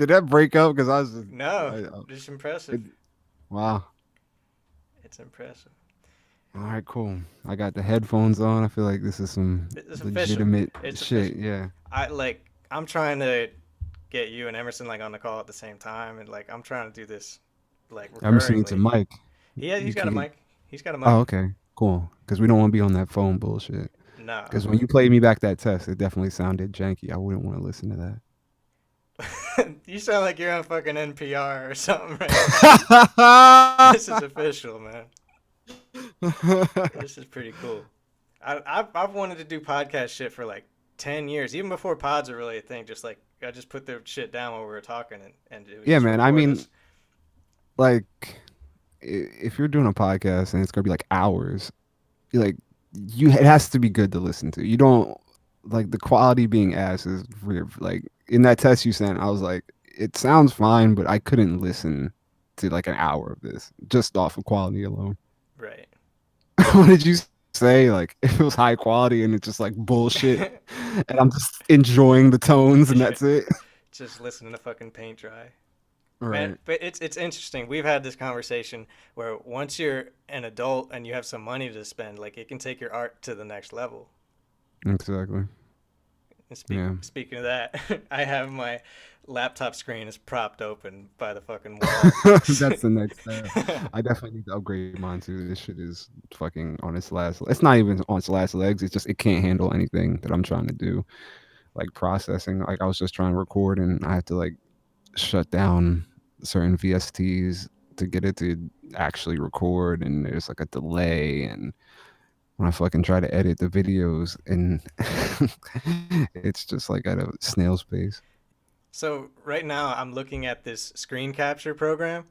Did that break up? Because I was just, No, I, just impressive. it, wow. It's impressive. All right, cool. I got the headphones on. I feel like this is some It's official. legitimate It's shit. official. Yeah. I'm trying to get you and Emerson like on the call at the same time, and like I'm trying to do this like Emerson needs a recurringly. mic. He's You got a can get. mic. He's got a Oh, mic. okay. Cool. Because we don't want to be on that phone bullshit. No. Because when you played me back that test, it definitely sounded janky. I wouldn't want to listen to You sound like you're on fucking NPR or something right now. This is that. official, man. This is pretty cool. I've wanted to do podcast shit for like 10 years, even before pods were really a thing. Just like I just put the shit down while we were talking, and it would Yeah, just man. I record mean, us. like, if you're doing a podcast and it's gonna be like hours, like it has to be good to listen to. You don't like the quality being ass is weird. Like in that test you sent, I was like, it sounds fine, but I couldn't listen to like an hour of this just off of quality alone. Right. What did you say? Like if it was high quality and it's just like bullshit, and I'm just enjoying the tones and that's it. Just listening to fucking paint dry. Man, Right. but it's interesting. We've had this conversation where once you're an adult and you have some money to spend, like it can take your art to the next level. Exactly. And Yeah. speaking of that, I have my laptop screen is propped open by the fucking wall. That's the next step. I definitely need to upgrade mine too. This shit is fucking on its last. It's not even on its last legs. It's just it can't handle anything that I'm trying to do, like processing. Like I was just trying to record, and I had to like shut down certain VSTs to get it to actually record, and there's like a delay. And when I fucking try to edit the videos, and it's just like at a snail's pace. So right now I'm looking at this screen capture program,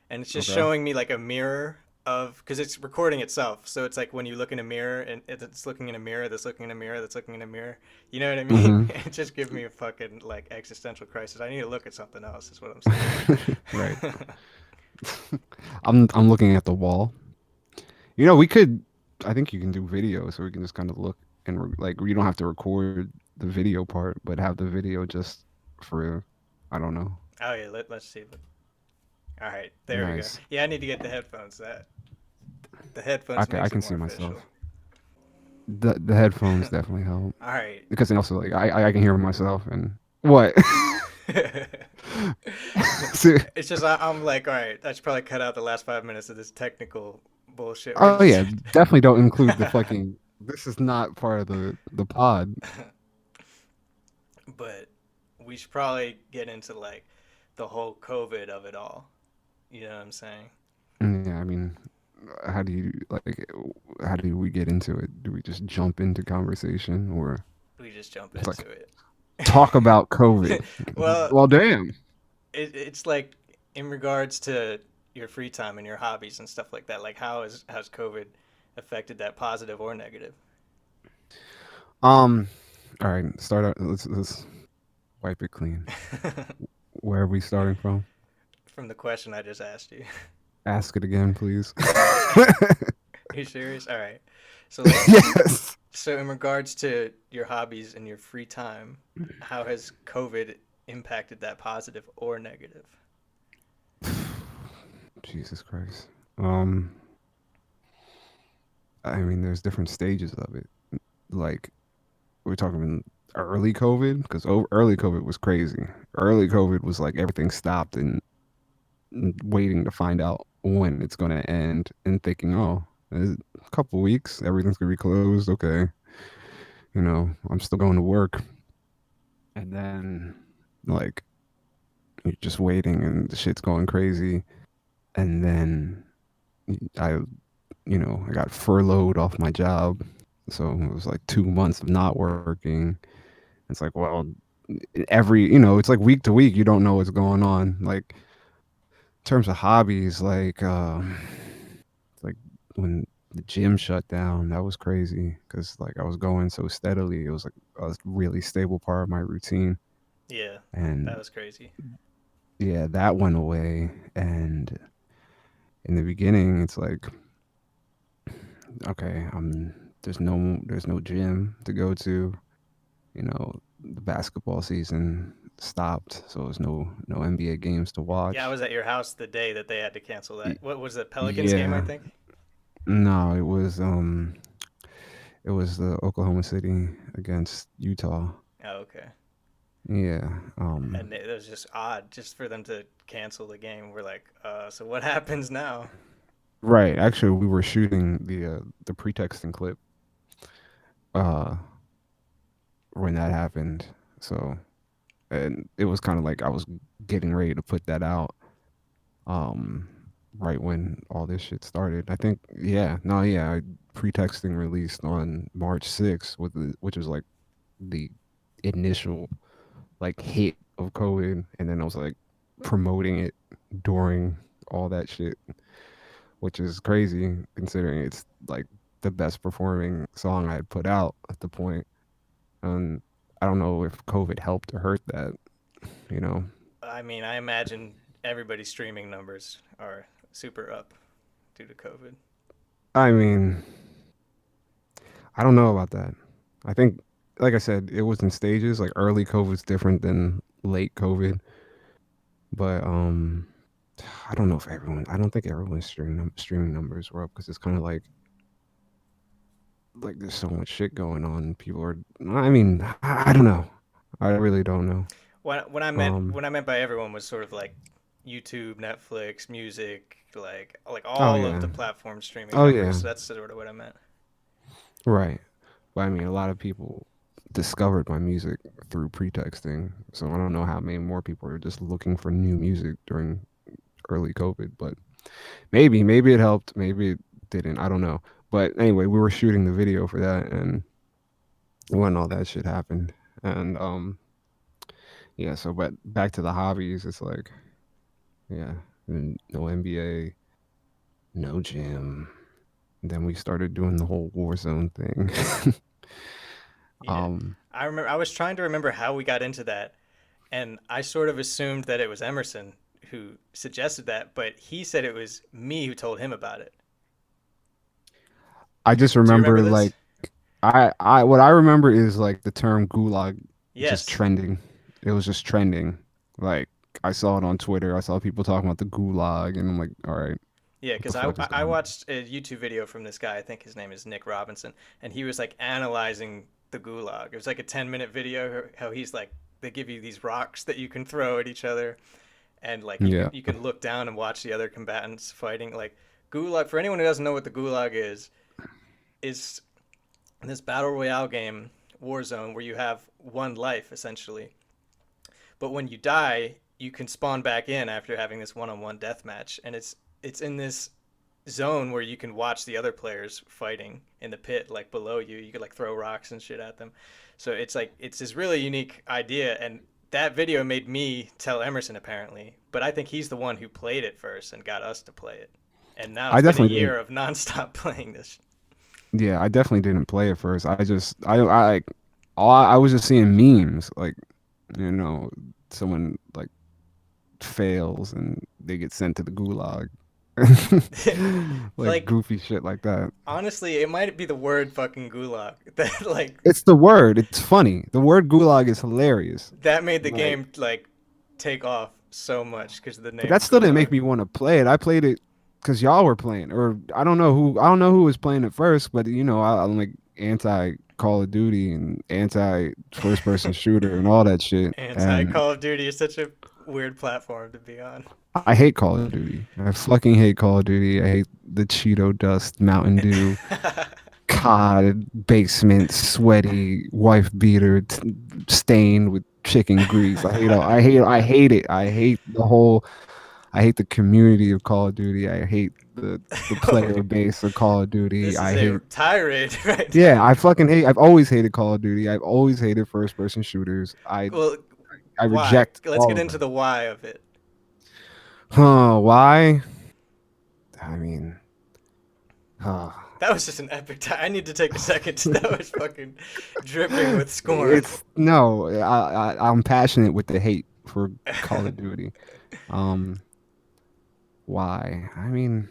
and it's just Okay. showing me like a mirror of because it's recording itself. So it's like when you look in a mirror and it's looking in a mirror that's looking in a mirror that's looking in a mirror. You know what I mean? Hmm. It just gives me a fucking like existential crisis. I need to look at something else. Is what I'm Right. saying. I'm looking at the wall. You know, we could. I think you can do video, so we can just kind of look and like you don't have to record the video part, but have the video just for I don't know. Oh yeah, let's see. All right, there we go. Nice. Yeah, I need to get the headphones. That the headphones Okay, I makes it can more see myself. official. The headphones definitely help All right. because then also like I can hear myself and what. See, It's just I'm like, all right, I should probably cut out the last 5 minutes of this technical bullshit. We're oh yeah, just, definitely don't include the fucking. This is not part of the pod. but we should probably get into like the whole COVID of it all. You know what I'm saying? Yeah, I mean, how do you like? How do we get into it? Do we just jump into conversation or We just jump it's into like it. talk about COVID? Well, Well, damn. it's like in regards to your free time and your hobbies and stuff like that. Like, has COVID affected that, positive or negative? Um. All right. Start out. Let's wipe it clean. Where are we starting from? From the question I just asked you. Ask it again, please. Are you serious? All right. So like, Yes. so in regards to your hobbies and your free time, how has COVID impacted that, positive or negative? Jesus Christ. Um. I mean, there's different stages of it. Like we're talking early COVID because early COVID was crazy. Early COVID was like everything stopped and waiting to find out when it's going to end and thinking, oh, a couple weeks, everything's going to be closed. Okay. I'm still going to work. And then, like, you're just waiting and the shit's going crazy. And then I, I got furloughed off my job. So it was like 2 months of not working. It's like, well, it's like week to week, you don't know what's going on. Like, in terms of hobbies, like when the gym shut down, that was crazy because like I was going so steadily. It was like a really stable part of my routine, Yeah, that and was crazy. yeah, that went away. And in the beginning, it's like, okay, there's no gym to go to. the basketball season stopped, so there's no NBA games to Yeah, I watch. was at your house the day that they had to cancel that. Y- What was it? Pelicans game, I Yeah, think. no, it was the Oklahoma City against Utah. Oh, okay. Yeah, And it was just odd, just for them to cancel the game. We're like, so what happens now? right. Actually, we were shooting the pretexting clip uh when that happened. So, and it was kind of like I was getting ready to put that out um right when all this shit started. I think yeah, no, yeah, pretexting released on March 6th which was like the initial like hit of COVID, and then I was like promoting it during all that shit, which is crazy considering it's like the best performing song I had put out at the point. And I don't know if COVID helped or hurt that, you know. I mean, I imagine everybody's streaming numbers are super up due to COVID. I mean, I don't know about that. I think, like I said, it was in stages. Like early COVID's different than late COVID, but I don't know if everyone. I don't think everyone's streaming numbers were up because it's kind of like there's so much shit going on. People are. I mean, I don't know. I really don't know. Um. What I meant by everyone was sort of like YouTube, Netflix, music, like Oh all of yeah. the platform streaming Oh numbers. yeah. So that's sort of what I meant. Right. But I mean, a lot of people discovered my music through pretexting. So I don't know how many more people are just looking for new music during early COVID, but maybe it helped, maybe it didn't. I don't know. But anyway, we were shooting the video for that, and when all that shit happened, and yeah. So, but back to the hobbies, it's like yeah, no NBA, no gym. Then we started doing the whole Warzone thing. Yeah. um, I remember I was trying to remember how we got into that, and I sort of assumed that it was Emerson who suggested that, but he said it was me who told him about it. I just Do you remember remember this? like I what I remember is like the term gulag just Yes. trending. It was just trending. Like I saw it on Twitter. I saw people talking about the gulag, and I'm like, all right, Yeah, what the because fuck is I going on? watched a YouTube video from this guy. I think his name is Nick Robinson, and he was like analyzing the gulag. It was like a 10-minute video how he's like they give you these rocks that you can throw at each other, and like Yeah, you can look down and watch the other combatants fighting. Like gulag, for anyone who doesn't know what the gulag is this battle royale game, Warzone, where you have one life essentially, but when you die, you can spawn back in after having this one-on-one death match, and it's in this zone where you can watch the other players fighting in the pit like below you. You could like throw rocks and shit at them. So it's like it's this really unique idea, and that video made me tell Emerson apparently, but I think he's the one who played it first and got us to play it. And now I it's been a definitely didn't. year of nonstop playing this. Yeah, I definitely didn't play it first. I like all I was just seeing memes like you know someone like fails and they get sent to the gulag, like Like goofy shit like that. honestly, it might be the word fucking gulag that like It's the word. It's funny. The word gulag is hilarious. that made the Like, game like take off so much because of the but name that still didn't gulag. make me want to play it. I played it because y'all were playing, or I don't know who was playing it first, but you know, I'm like anti Call of Duty and anti first person shooter and all that shit. Anti And Call of Duty is such a weird platform to be on. I hate Call of Duty. I fucking hate Call of Duty. I hate the Cheeto dust, Mountain Dew, COD, basement, sweaty, wife beater, stained with chicken grease. I hate it. I hate the whole. I hate the community of Call of Duty. I hate the player base of Call of Duty. This is I a hate. tirade right now. Yeah, I fucking hate. I've always hated Call of Duty. I've always hated first person shooters. Well, I why? reject Let's all get of into them. the why of it. Huh? Why? I mean, huh. That was just an epic time. I need to take a second. That was fucking dripping with scorn. It's no. I'm passionate with the hate for Call of Duty. Um, why? I mean,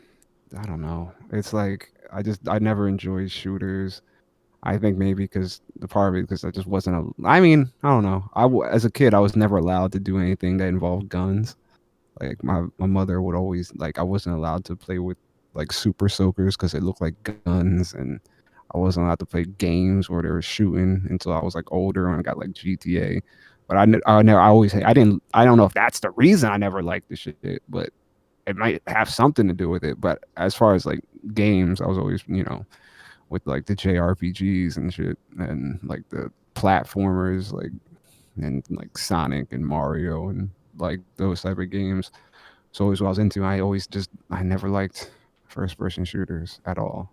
I don't know. It's like I never enjoyed shooters. I think maybe because the part of it because I just wasn't. I mean, I don't know. As a kid, I was never allowed to do anything that involved guns. Like my mother would always like I wasn't allowed to play with like super soakers because it looked like guns, and I wasn't allowed to play games where they were shooting until I was like older and got like GTA. But I never I always I didn't I don't know if that's the reason I never liked the shit, but it might have something to do with it. But as far as like games, I was always with like the JRPGs and shit and like the platformers like and like Sonic and Mario and like those type of games. So always what I was into. I never liked first person shooters at all.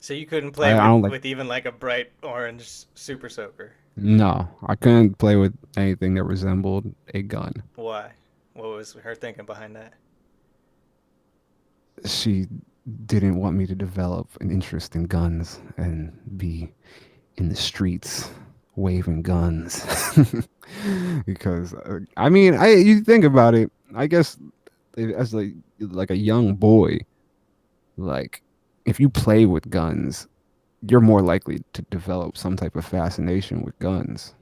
So you couldn't play I don't like with even like a bright orange Super Soaker. no. I couldn't play with anything that resembled a gun. Why? What was her thinking behind that? She didn't want me to develop an interest in guns and be in the streets waving guns because I mean I you think about it I guess as like a young boy like if you play with guns you're more likely to develop some type of fascination with guns.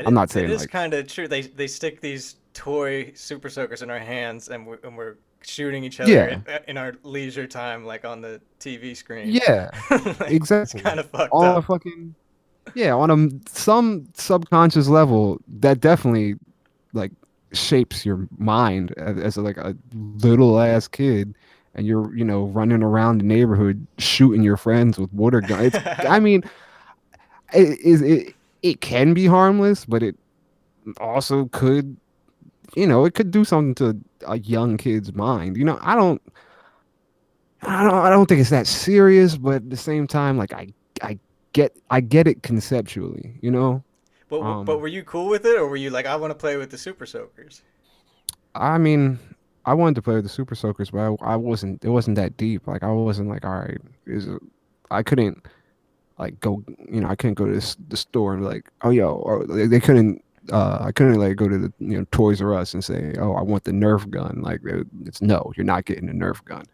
I'm not That saying is like kind of true. They stick these toy Super Soakers in our hands, and we're shooting each other yeah in our leisure time, like on the TV screen. yeah Like it's exactly kind of fucked on a up. fucking yeah on some subconscious level that definitely like shapes your mind as like a little ass kid and you're running around the neighborhood shooting your friends with water guns. It's I mean it can be harmless but it also could it could do something to a young kid's mind. I don't think it's that serious but at the same time like I I get it conceptually. But um were you cool with it, or were you like, I want to play with the Super Soakers? I mean, I wanted to play with the Super Soakers, but I wasn't. It wasn't that deep. Like I wasn't like, all right, I couldn't like go. I couldn't go to the store and be like, oh yo, or they couldn't. I couldn't like go to the Toys R Us and say, oh, I want the Nerf gun. Like it's no, you're not getting the Nerf gun.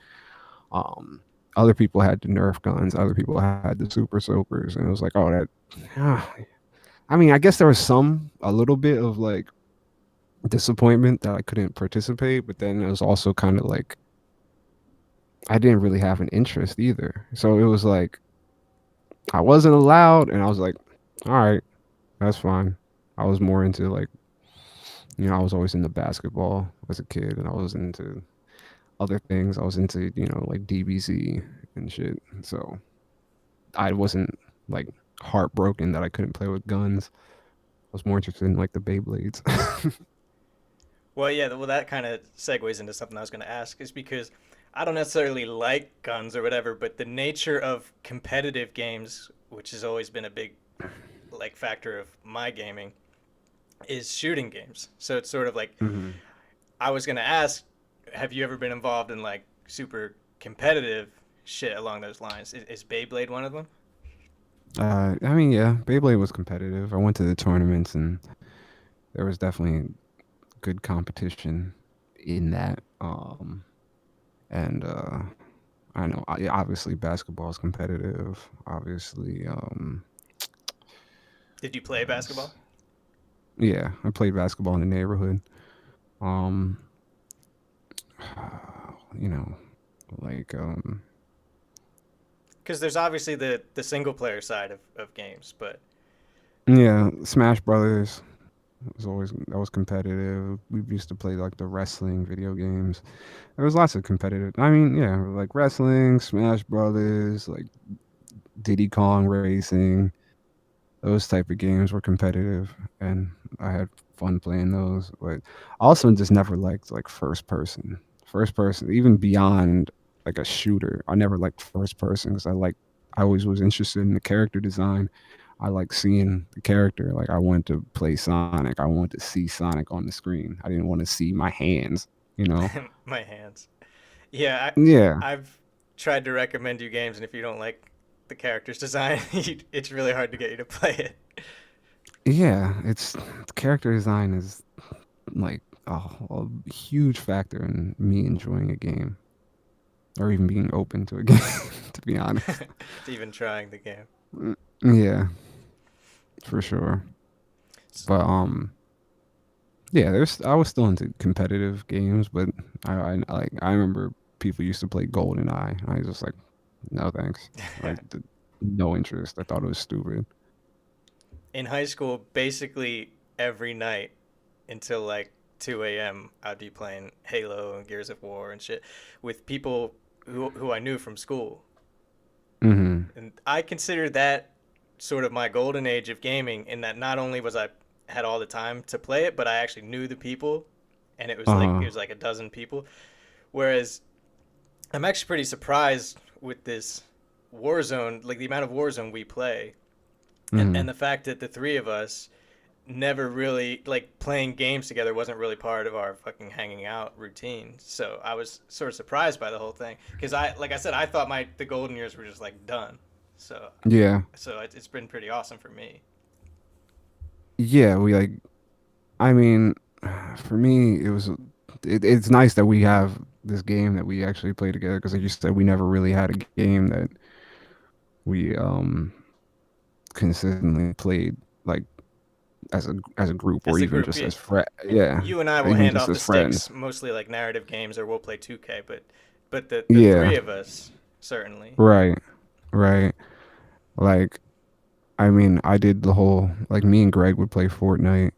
Um, Other people had the Nerf guns. Other people had the Super Soakers, and it was like, oh, that. I mean, I guess there was a little bit of like disappointment that I couldn't participate, but then it was also kind of like I didn't really have an interest either. So it was like I wasn't allowed, and I was like, all right, that's fine. I was more into like I was always into basketball as a kid, and I was into other things. I was into like DBZ and shit. So I wasn't like heartbroken that I couldn't play with guns. I was more interested in like the Beyblades. Well, yeah. Well, that kind of segues into something I was going to ask, is because I don't necessarily like guns or whatever, but the nature of competitive games, which has always been a big like factor of my gaming, is shooting games. So it's sort of like hmm I was gonna ask, have you ever been involved in like super competitive shit along those lines? Is Beyblade one of them? I mean, yeah, Beyblade was competitive. I went to the tournaments, and there was definitely good competition in that. And I know, obviously, basketball is competitive. Obviously, Did you play what else? basketball? Yeah, I played basketball in the neighborhood. Um, you know, like Because there's obviously the single player side of games, but yeah, Smash Brothers was always that was competitive. We used to play like the wrestling video games. There was lots of competitive. I mean, yeah, like wrestling, Smash Brothers, like Diddy Kong Racing. Those type of games were competitive, and I had fun playing those. But I also just never liked like first person, even beyond like a shooter. I never liked first person because I always was interested in the character design. I like seeing the character. Like I wanted to play Sonic. I wanted to see Sonic on the screen. I didn't want to see my hands. You know? my hands. Yeah, Yeah, I've tried to recommend you games, and if you don't like the character's design, it's really hard to get you to play it. yeah. It's character design is like a huge factor in me enjoying a game or even being open to a game, to be honest. It's even trying the game. Mm, yeah, for sure. But yeah, there's I was still into competitive games, but I remember people used to play GoldenEye. I was just like, no thanks. Like no interest. I thought it was stupid. In high school, basically every night until like 2 a.m., I'd be playing Halo and Gears of War and shit with people who I knew from school. Hmm. And I consider that sort of my golden age of gaming in that not only was I had all the time to play it, but I actually knew the people and it Uh-huh. was like a dozen people. Whereas I'm actually pretty surprised with this Warzone, like the amount of Warzone we play and Hmm. the fact that the three of us never really like playing games together wasn't really part of our fucking hanging out routine. So I was sort of surprised by the whole thing because like I said, I thought the golden years were just like done. So Yeah. it's been pretty awesome for me. Yeah, we like I mean, for me it's nice that we have this game that we actually play together because like you said we never really had a game that we consistently played like as a group or As a even group, just yeah. as friend. And Yeah, you and I will even hand just off the as friends. sticks mostly like narrative games or we'll play 2K, but the Yeah, three of us certainly. right, right. Like, I mean, I did the whole like me and Greg would play Fortnite.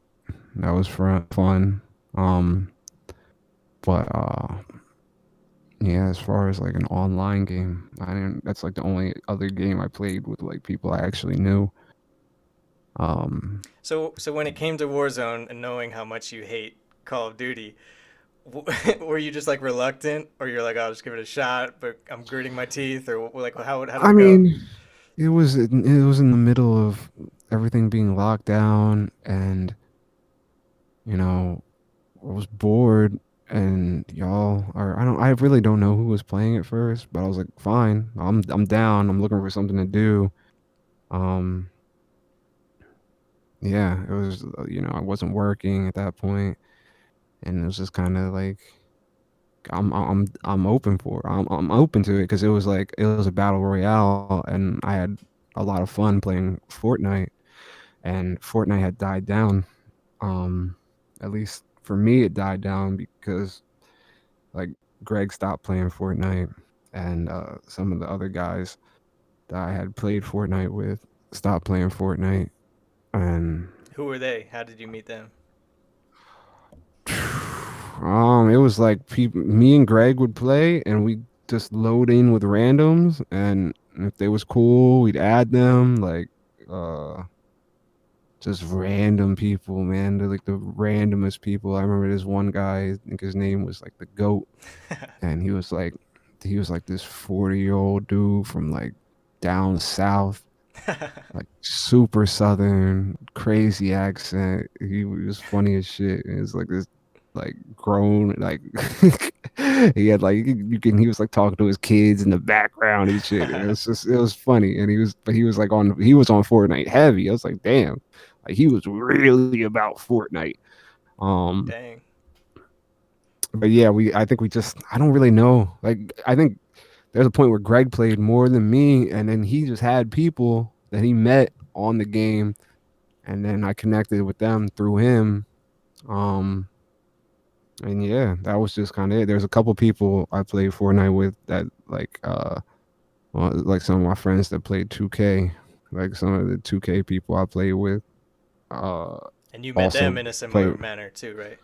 That was fun. Um, but yeah, as far as like an online game, I didn't. That's like the only other game I played with like people I actually knew. Um, So when it came to Warzone and knowing how much you hate Call of Duty, were you just like reluctant, or you're like, I'll just give it a shot, but I'm gritting my teeth, or like how did I it go? mean, it was in the middle of everything being locked down, and you know, I was bored, and y'all are I really don't know who was playing it first, but I was like, fine, I'm down. I'm looking for something to do. Um, yeah, it was I wasn't working at that point, and it was just kind of like I'm open for it. I'm open to it because it was like it was a battle royale, and I had a lot of fun playing Fortnite, and Fortnite had died down. Um, at least for me, it died down because like Greg stopped playing Fortnite, and some of the other guys that I had played Fortnite with stopped playing Fortnite, and Who were they? How did you meet them? it was like people, me and Greg would play, and we just load in with randoms, and if they was cool, we'd add them, like uh, just random people, man. They're like the randomest people. I remember this one guy, I think his name was like the goat, and he was like this 40-year-old dude from like down south, like super southern, crazy accent. He was funny as shit. And it's like this like grown like he had like he was like talking to his kids in the background and shit. And it was funny. And he was on Fortnite heavy. I was like, damn. Like he was really about Fortnite. Um Dang. but yeah, we I think we just I don't really know. Like I think there's a point where Greg played more than me, and then he just had people that he met on the game, and then I connected with them through him. Um, and yeah, that was just kind of it. There's a couple people I played Fortnite with that well, like some of my friends that played 2K, like some of the 2K people I played with. Uh, And you met them also in a play. similar manner too, right?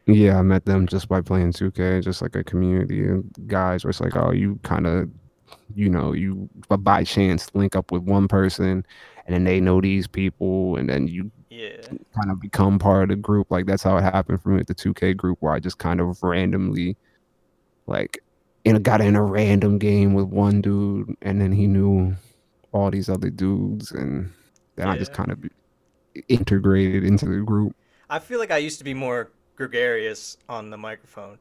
Yeah, I met them just by playing 2K, just like a community of guys where it's like, oh, you kind of you by chance link up with one person and then they know these people and then you Yeah. kind of become part of the group. Like that's how it happened for me with the 2K group where I just kind of randomly like got in a random game with one dude and then he knew all these other dudes and then I just Yeah. kind of integrated into the group. I feel like I used to be more gregarious on the microphone,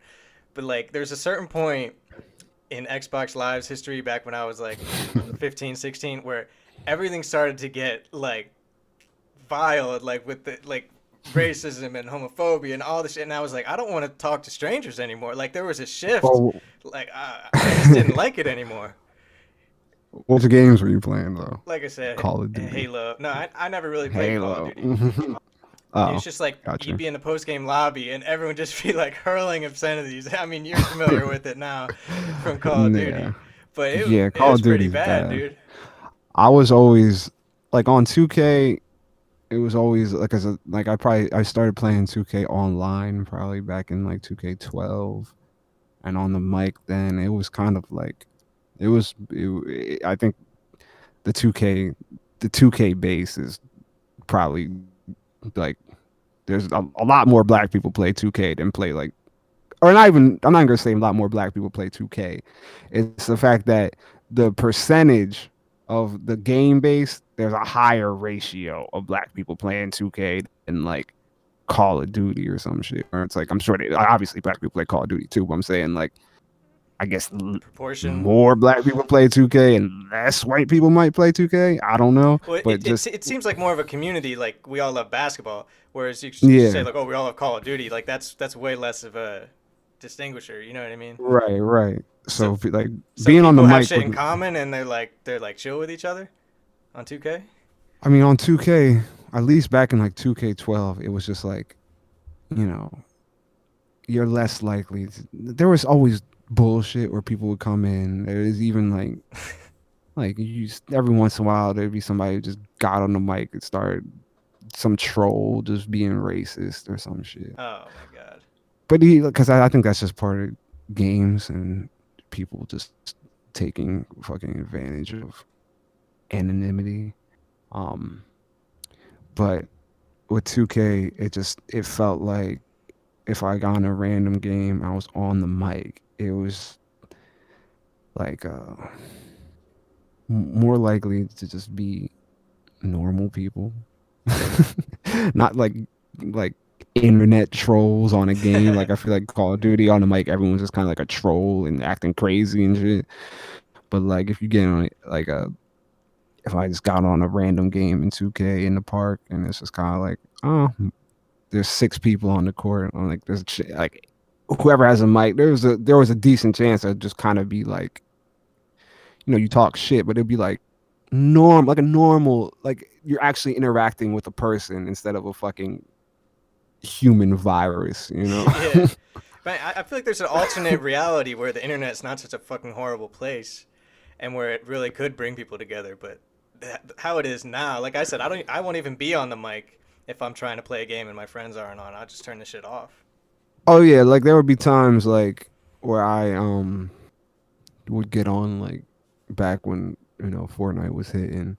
but like there's a certain point in Xbox Live's history back when I was like 15, 16, where everything started to get like vile, like with the like racism and homophobia and all this shit. And I was like, I don't want to talk to strangers anymore. Like there was a shift. Oh, Like I just didn't like it anymore. Which games were you playing though? Like I said, Call of Duty, Halo. No, I never really played Call of Halo. Duty. It was Oh, just like you'd gotcha. be in the post game lobby and everyone just be like hurling obscenities. I mean, you're familiar with it now from Call of Yeah, Duty, but yeah. it Call was of pretty Duty's bad, bad. dude. I was always like on 2K. It was always like as a like I started playing 2K online probably back in like 2K12, and on the mic then it was kind of like I think the 2K the 2K base is probably like there's a lot more black people play 2K than play like or not even I'm not gonna say a lot more black people play 2K. It's the fact that the percentage of the game base, there's a higher ratio of black people playing 2K than like Call of Duty or some shit. Or it's like I'm sure they obviously black people play Call of Duty too, but I'm saying like I guess Proportion. more black people play 2K and less white people might play 2K. I don't know, Well, but just it seems like more of a community. Like we all love basketball, whereas you say yeah, like, oh, we all love Call of Duty. Like that's way less of a distinguisher. You know what I mean? right, right. So So like so being on the people have mic shit with in common and they're like chill with each other on 2K. I mean, on 2K, at least back in like 2K12, it was just like, you know, you're less likely. There was always bullshit where people would come in. There is even like every once in a while there'd be somebody who just got on the mic and started some troll just being racist or some shit. Oh my god. But because I think that's just part of games and people just taking fucking advantage of anonymity. Um, but with 2K, it felt like if I got in a random game, I was on the mic. It was like more likely to just be normal people, not like internet trolls on a game. Like I feel like Call of Duty on the mic, everyone's just kind of like a troll and acting crazy and shit. But like if you get on like a if I just got on a random game in 2K in the park and it's just kind of like oh there's six people on the court. I'm like, like whoever has a mic. There was a decent chance I'd just kind of be like, you talk shit, but it'd be like like a normal, like you're actually interacting with a person instead of a fucking human virus. Yeah. But I feel like there's an alternate reality where the internet's not such a fucking horrible place and where it really could bring people together. But how it is now, like I said, I won't even be on the mic if I'm trying to play a game and my friends aren't on. I'll just turn the shit off. Oh yeah, like there would be times like where I would get on like back when Fortnite was hitting.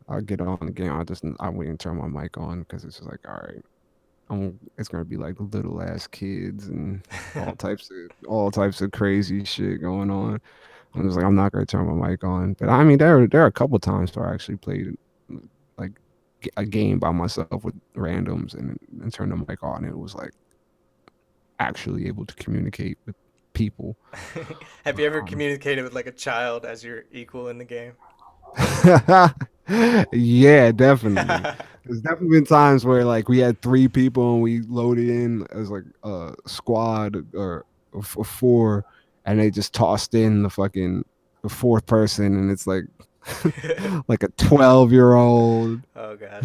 I'd get on the game. I wouldn't turn my mic on because it's just like all right. It's gonna be like little ass kids and all types of crazy shit going on. I'm just like I'm not gonna turn my mic on. But I mean there are a couple times where I actually played like a game by myself with randoms and turned the mic on. It was like actually able to communicate with people. Have you ever Um, communicated with like a child as your equal in the game? yeah, definitely. There's definitely been times where like we had three people and we loaded in as like a squad or four, and they just tossed in the fourth person, and it's like like a 12-year-old. Oh god.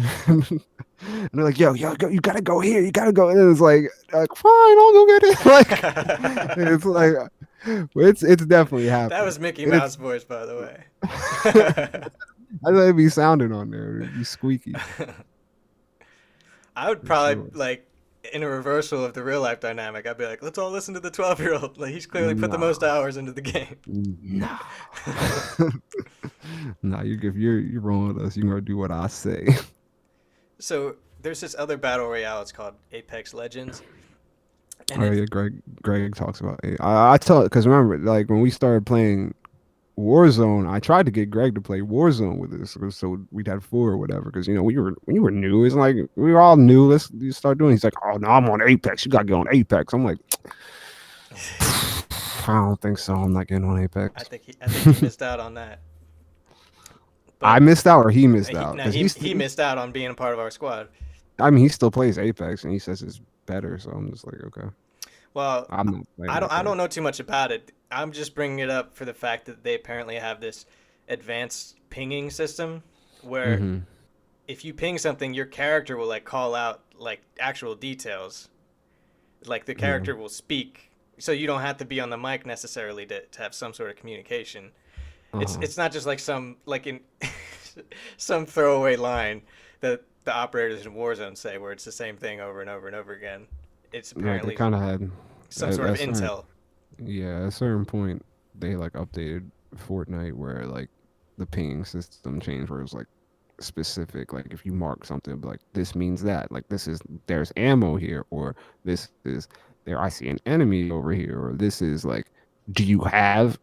And they're like, yo, you gotta go here, you gotta go. And it's like fine, I'll go get it. Like, it's like, it's definitely That happened. was Mickey And Mouse voice, by the I way. thought it'd be sounding on there, it'd be squeaky I would for probably sure. like in a reversal of the real life dynamic. I'd be like, let's all listen to the 12-year-old. Like he's clearly put the most Nah, hours into the game. nah, nah. If you're wrong with us, you're gonna do what I say. So there's this other battle royale. It's called Apex Legends, and Oh it's yeah, Greg talks about it. I tell it because remember, like when we started playing Warzone, I tried to get Greg to play Warzone with us, so we'd have four or whatever. Because we were new. It's like we were all new. Let's start doing. He's like, oh no, I'm on Apex. You gotta get on Apex. I'm like, I don't think so. I'm not getting on Apex. I think he missed out on that. I But missed out or he missed out because he missed out on being a part of our squad. I mean he still plays Apex and he says it's better. So I'm just like, okay, Well, I'm not playing I don't Apex. know too much about it. I'm just bringing it up for the fact that they apparently have this advanced pinging system where Mm-hmm. if you ping something, your character will like call out like actual details. Like the Yeah. character will speak, so you don't have to be on the mic necessarily to have some sort of communication. Uh-huh. It's not just like some like in some throwaway line that the operators in Warzone say where it's the same thing over and over and over again. It's Right. They apparently kind of had some sort of at certain intel. yeah, at a certain point they like updated Fortnite where like the ping system changed where it was like specific. Like if you mark something like this means that. Like this is there's ammo here, or this is there I see an enemy over here, or this is like do you have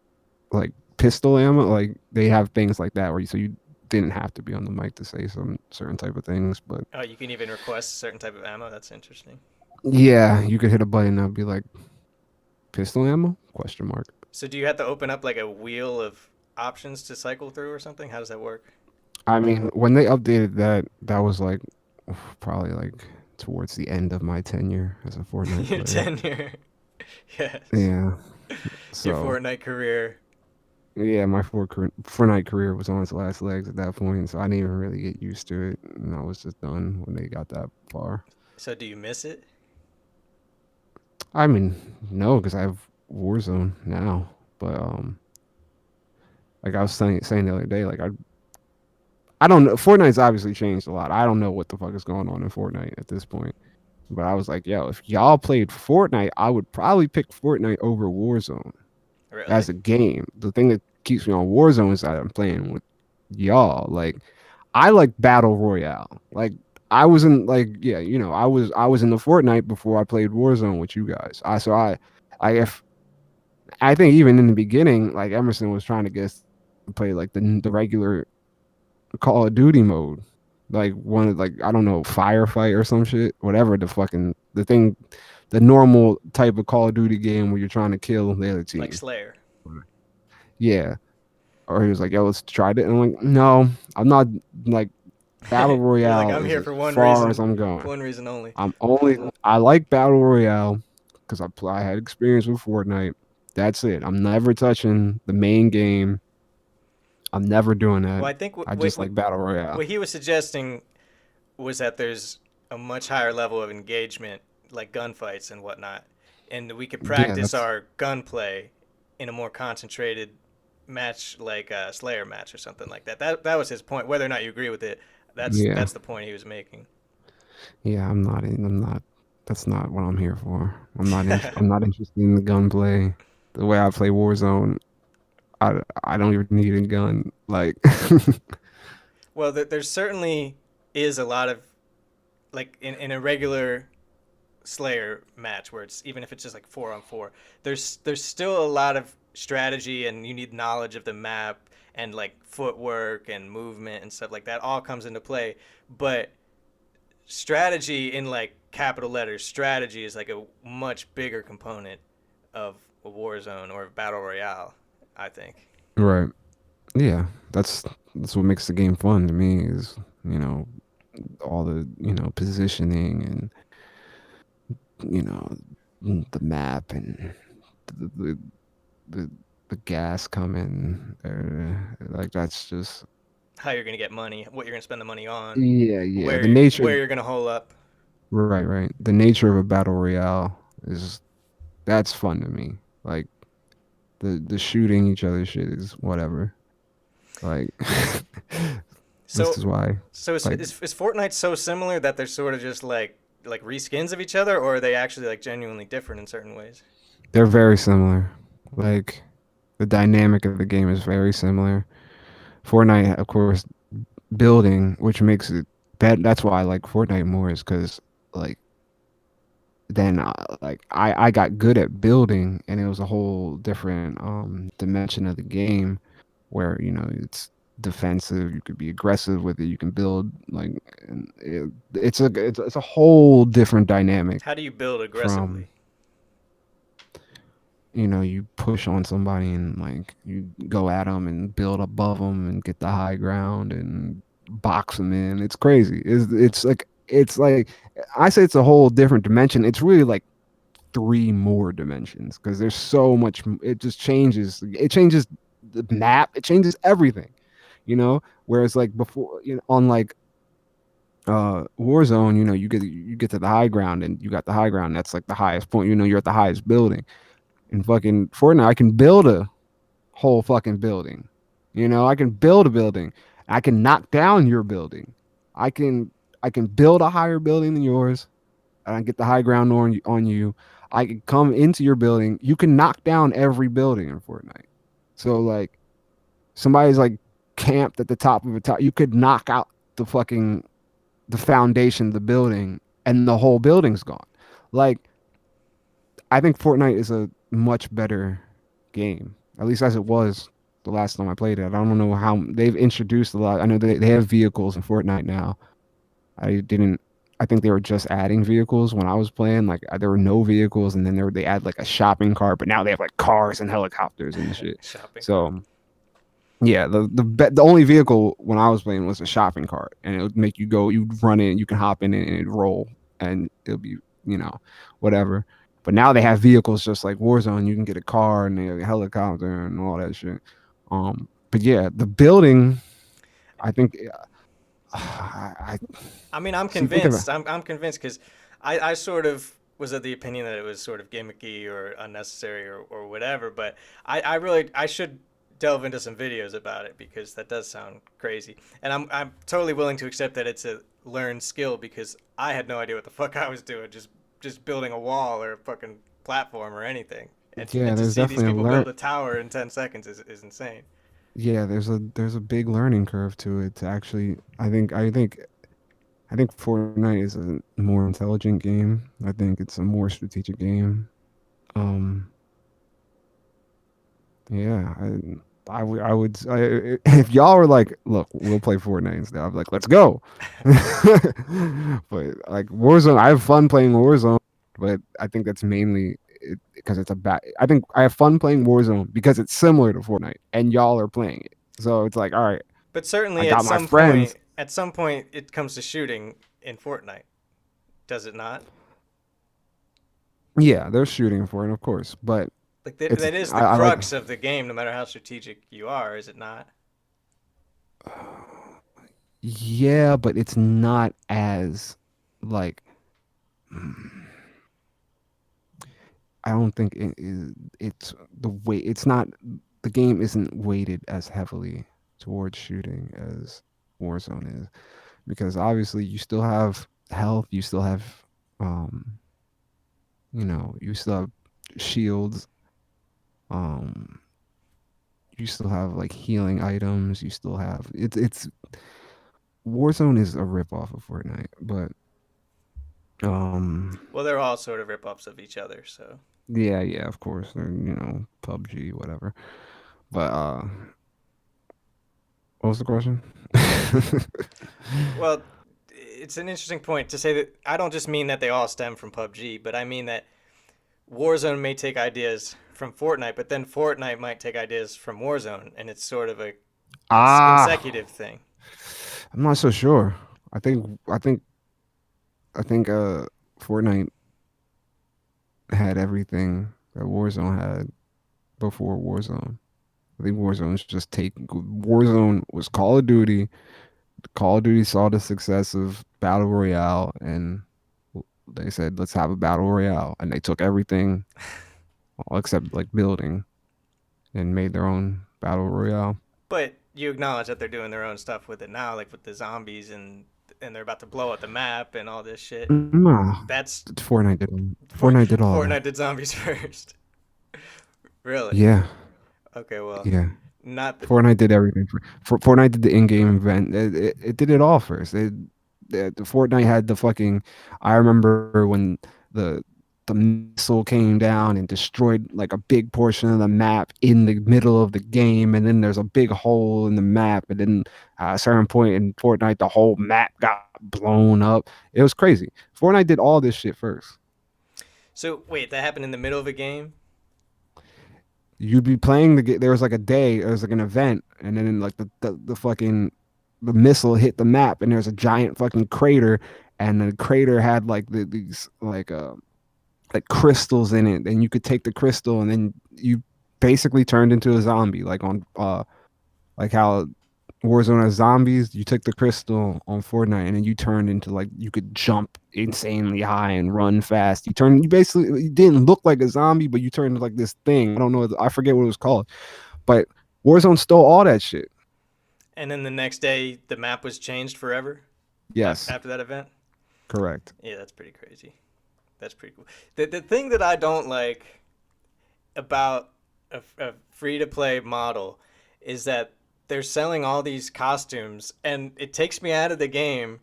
like pistol ammo? Like they have things like that where so you didn't have to be on the mic to say some certain type of things, but Oh, you can even request a certain type of ammo. That's interesting. yeah, you could hit a button and it'd be like pistol ammo? Question mark. So do you have to open up like a wheel of options to cycle through or something? How does that work? I mean, when they updated that, that was like probably like towards the end of my tenure as a Fortnite Your player. tenure. Yes. Yeah. Your So Fortnite career. yeah, my Fortnite career was on its last legs at that point, so I didn't even really get used to it, and I was just done when they got that far. So do you miss it? I mean, no, because I have Warzone now, but like I was saying the other day, like I don't know. Fortnite's obviously changed a lot. I don't know what the fuck is going on in Fortnite at this point. But I was like, yo, if y'all played Fortnite, I would probably pick Fortnite over Warzone Really? as a game. The thing that keeps me on Warzone is that I'm playing with y'all. Like, I like battle royale. Like, I was in like, yeah, I was in the Fortnite before I played Warzone with you guys. I if I think even in the beginning, like Emerson was trying to get us to play like the regular Call of Duty mode. Like one of like I don't know firefight or some shit, whatever the thing, the normal type of Call of Duty game where you're trying to kill the other Like team. Slayer. Yeah, or he was like, "Yo, let's try it." And I'm like, "No, I'm not like battle You're like, royale I'm is here as for far as I'm going. one reason only. I like battle royale because I had experience with Fortnite. That's it. I'm never touching the main game. I'm never doing that. Well, I think I just like battle royale. what he was suggesting was that there's a much higher level of engagement, like gunfights and whatnot, and we could Yeah, practice that's our gunplay in a more concentrated match, like a Slayer match or something like that. That was his point. Whether or not you agree with it, yeah. that's the point he was making. Yeah, I'm not. That's not what I'm here for. I'm not interested in the gunplay. The way I play Warzone, I don't even need a gun. Like, Well, there certainly is a lot of like in a regular Slayer match where it's even if it's just like 4 on 4, there's still a lot of strategy and you need knowledge of the map and like footwork and movement and stuff like that all comes into play. But strategy in like capital letters, strategy is like a much bigger component of a war zone or a battle royale, I think. right? Yeah, that's what makes the game fun to me. Is you know all the positioning and the map and the the, the, the gas coming. Like that's just How you're gonna get money, what you're gonna spend the money on, yeah. The nature, where you're gonna hole up. right. The nature of a battle royale is that's fun to me. Like the shooting each other shit is whatever. Like this So is why so like is Fortnite so similar that they're sort of just like reskins of each other, or are they actually like genuinely different in certain ways? they're very similar. Like the dynamic of the game is very similar. Fortnite, of course, building, which makes it that that's why I like Fortnite more is because like then like I got good at building and it was a whole different dimension of the game where it's defensive, you could be aggressive with it, you can build like and it's a whole different dynamic How do you build from aggressively? you push on somebody and like you go at them and build above them and get the high ground and box them in. It's crazy. It's like I say it's a whole different dimension. It's really like three more dimensions because there's so much. It just changes. It changes the map. It changes everything. you know. Whereas like before, on like Warzone, you get to the high ground and you got the high ground. That's like the highest point. You're at the highest building. In fucking Fortnite, I can build a whole fucking building. I can build a building. I can knock down your building. I can I can build a higher building than yours. And I get the high ground on you. I can come into your building. You can knock down every building in Fortnite. So like somebody's like camped at the top of a tower. You could knock out the foundation of the building and the whole building's gone. Like I think Fortnite is a much better game, at least as it was the last time I played it. I don't know how they've introduced a lot. I know they have vehicles in Fortnite now. I didn't. I think they were just adding vehicles when I was playing. Like there were no vehicles, and then they add like a shopping cart, but now they have like cars and helicopters and shit. Shopping cart. So yeah, the only vehicle when I was playing was a shopping cart, and it would make you go, you'd run in, you can hop in it and it'd roll, and it'll be you know whatever. But now they have vehicles just like Warzone. You can get a car and a helicopter and all that shit. But yeah, the building, I think, I I mean, I'm see. Think of it. convinced. I'm convinced because I sort of was of the opinion that it was sort of gimmicky or unnecessary or whatever. But I really I should delve into some videos about it because that does sound crazy. And I'm totally willing to accept that it's a learned skill because I had no idea what the fuck I was doing. Just building a wall or a fucking platform or anything. Yeah, And to there's see these definitely a people learn. build a tower in 10 seconds is insane. Yeah, there's a big learning curve to it. To actually, I think Fortnite is a more intelligent game. I think it's a more strategic game. Um, yeah, if y'all were like, look, we'll play Fortnite instead. I'd be like, let's go. But like Warzone, I have fun playing Warzone, but I think that's mainly because it's a bad. I think I have fun playing Warzone because it's similar to Fortnite, and y'all are playing it. So it's like, all right, But I certainly got my friends. at some point, it comes to shooting in Fortnite, does it not? Yeah, they're shooting for it, of course, but Like it's that is the I like. crux of the game, no matter how strategic you are, is it not? Yeah, but it's not as like I don't think it is. It's the weight. It's not. The game isn't weighted as heavily towards shooting as Warzone is, because obviously you still have health. You still have, um, you still have shields. Um, you still have like healing items. You still have it's Warzone is a rip off of Fortnite, but um, Well, they're all sort of rip-offs of each other, so. yeah, yeah, of course, they're, PUBG, whatever. But what was the question? Well, it's an interesting point to say that I don't just mean that they all stem from PUBG, but I mean that Warzone may take ideas from Fortnite, but then Fortnite might take ideas from Warzone, and it's sort of a Ah, consecutive thing. I'm not so sure. I think I think I think Fortnite had everything that Warzone had before Warzone. I think Warzone's just take Warzone was Call of Duty. Call of Duty saw the success of Battle Royale and they said let's have a Battle Royale and they took everything all except like building and made their own Battle Royale. But you acknowledge that they're doing their own stuff with it now, like with the zombies and they're about to blow up the map and all this shit. Nah, That's Fortnite did all that. Fortnite did zombies first. Really? Yeah, Okay, well, yeah. not the, Fortnite did everything. For Fortnite did the in-game event. It did it all first. The Fortnite had the fucking. I remember when the the missile came down and destroyed like a big portion of the map in the middle of the game, and then there's a big hole in the map, and then at a certain point in Fortnite, the whole map got blown up. It was crazy. Fortnite did all this shit first. So wait, that happened in the middle of a game? You'd be playing the game. There was like a day, there was like an event, and then like the fucking the missile hit the map, and there's a giant fucking crater, and the crater had like these like crystals in it, and you could take the crystal, and then you basically turned into a zombie, like on like how Warzone has zombies. You took the crystal on Fortnite, and then you turned into like you could jump insanely high and run fast. You basically you didn't look like a zombie, but you turned into like this thing. I don't know. I forget what it was called, but Warzone stole all that shit. And then the next day, the map was changed forever Yes, after that event. correct. Yeah, that's pretty crazy. That's pretty cool. The thing that I don't like about a free to play model is that they're selling all these costumes, and it takes me out of the game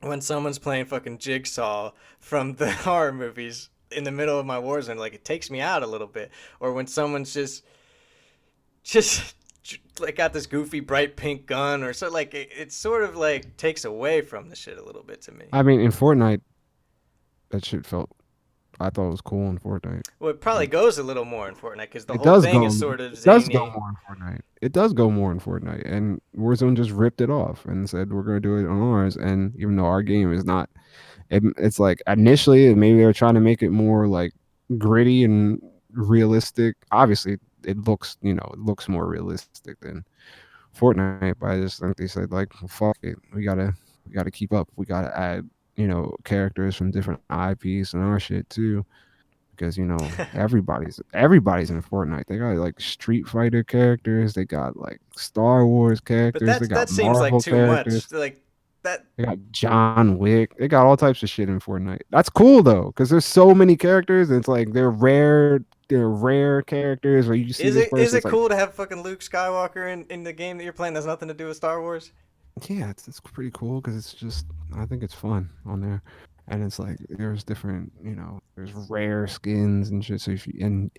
when someone's playing fucking Jigsaw from the horror movies in the middle of my Warzone. Like, it takes me out a little bit. Or when someone's just like got this goofy bright pink gun or so, like it sort of like takes away from the shit a little bit to me. I mean, in Fortnite, that shit felt. I thought it was cool in Fortnite. Well, it probably Like, goes a little more in Fortnite because the it whole does thing go. is sort of It does go zany. more in Fortnite. It does go more in Fortnite, and Warzone just ripped it off and said we're going to do it on ours. And even though our game is not, it's like initially maybe they were trying to make it more like gritty and realistic. Obviously, it looks it looks more realistic than Fortnite, but I just think they said like fuck it, we gotta keep up. We gotta add characters from different IPs and our shit too because everybody's in Fortnite. They got like Street Fighter characters, they got like Star Wars But characters, they that got seems like Marvel too much. characters, Like that they got John Wick, they got all types of shit in Fortnite. That's cool though, because there's so many characters. And it's like they're rare characters where you see is this it person. It's like cool to have fucking Luke Skywalker in the game that you're playing? That's nothing to do with Star Wars. yeah, it's pretty cool because it's just I think it's fun on there, and it's like there's different there's rare skins and shit. So if you and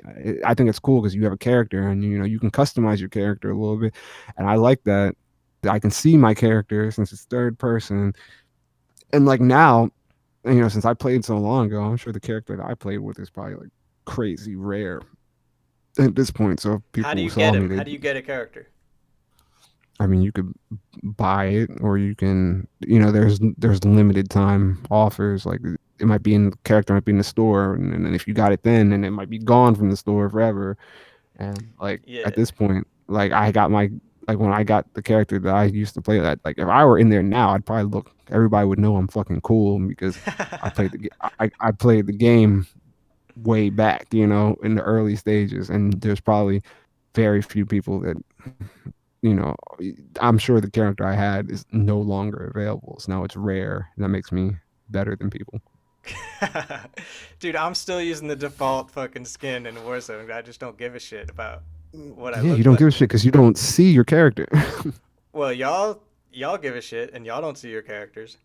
I think it's cool because you have a character and you can customize your character a little bit, and I like that. I can see my character since it's third person, and like now, since I played so long ago, I'm sure the character that I played with is probably like crazy rare at this point. So if How do people you get saw me, him? they How do you get a character? I mean, you could buy it, or you can, there's limited time offers. Like it might be in the character might be in the store, and then if you got it then it might be gone from the store forever. And like at Yeah. this point, like I got my like when I got the character that I used to play that, like if I were in there now, I'd probably look. Everybody would know I'm fucking cool because I played the game way back, in the early stages, and there's probably very few people that you know, I'm sure the character I had is no longer available. So now it's rare. And that makes me better than people. Dude, I'm still using the default fucking skin in Warzone. I just don't give a shit about what I Yeah, you look don't give like. a shit because you don't see your character. Well, y'all give a shit and y'all don't see your characters.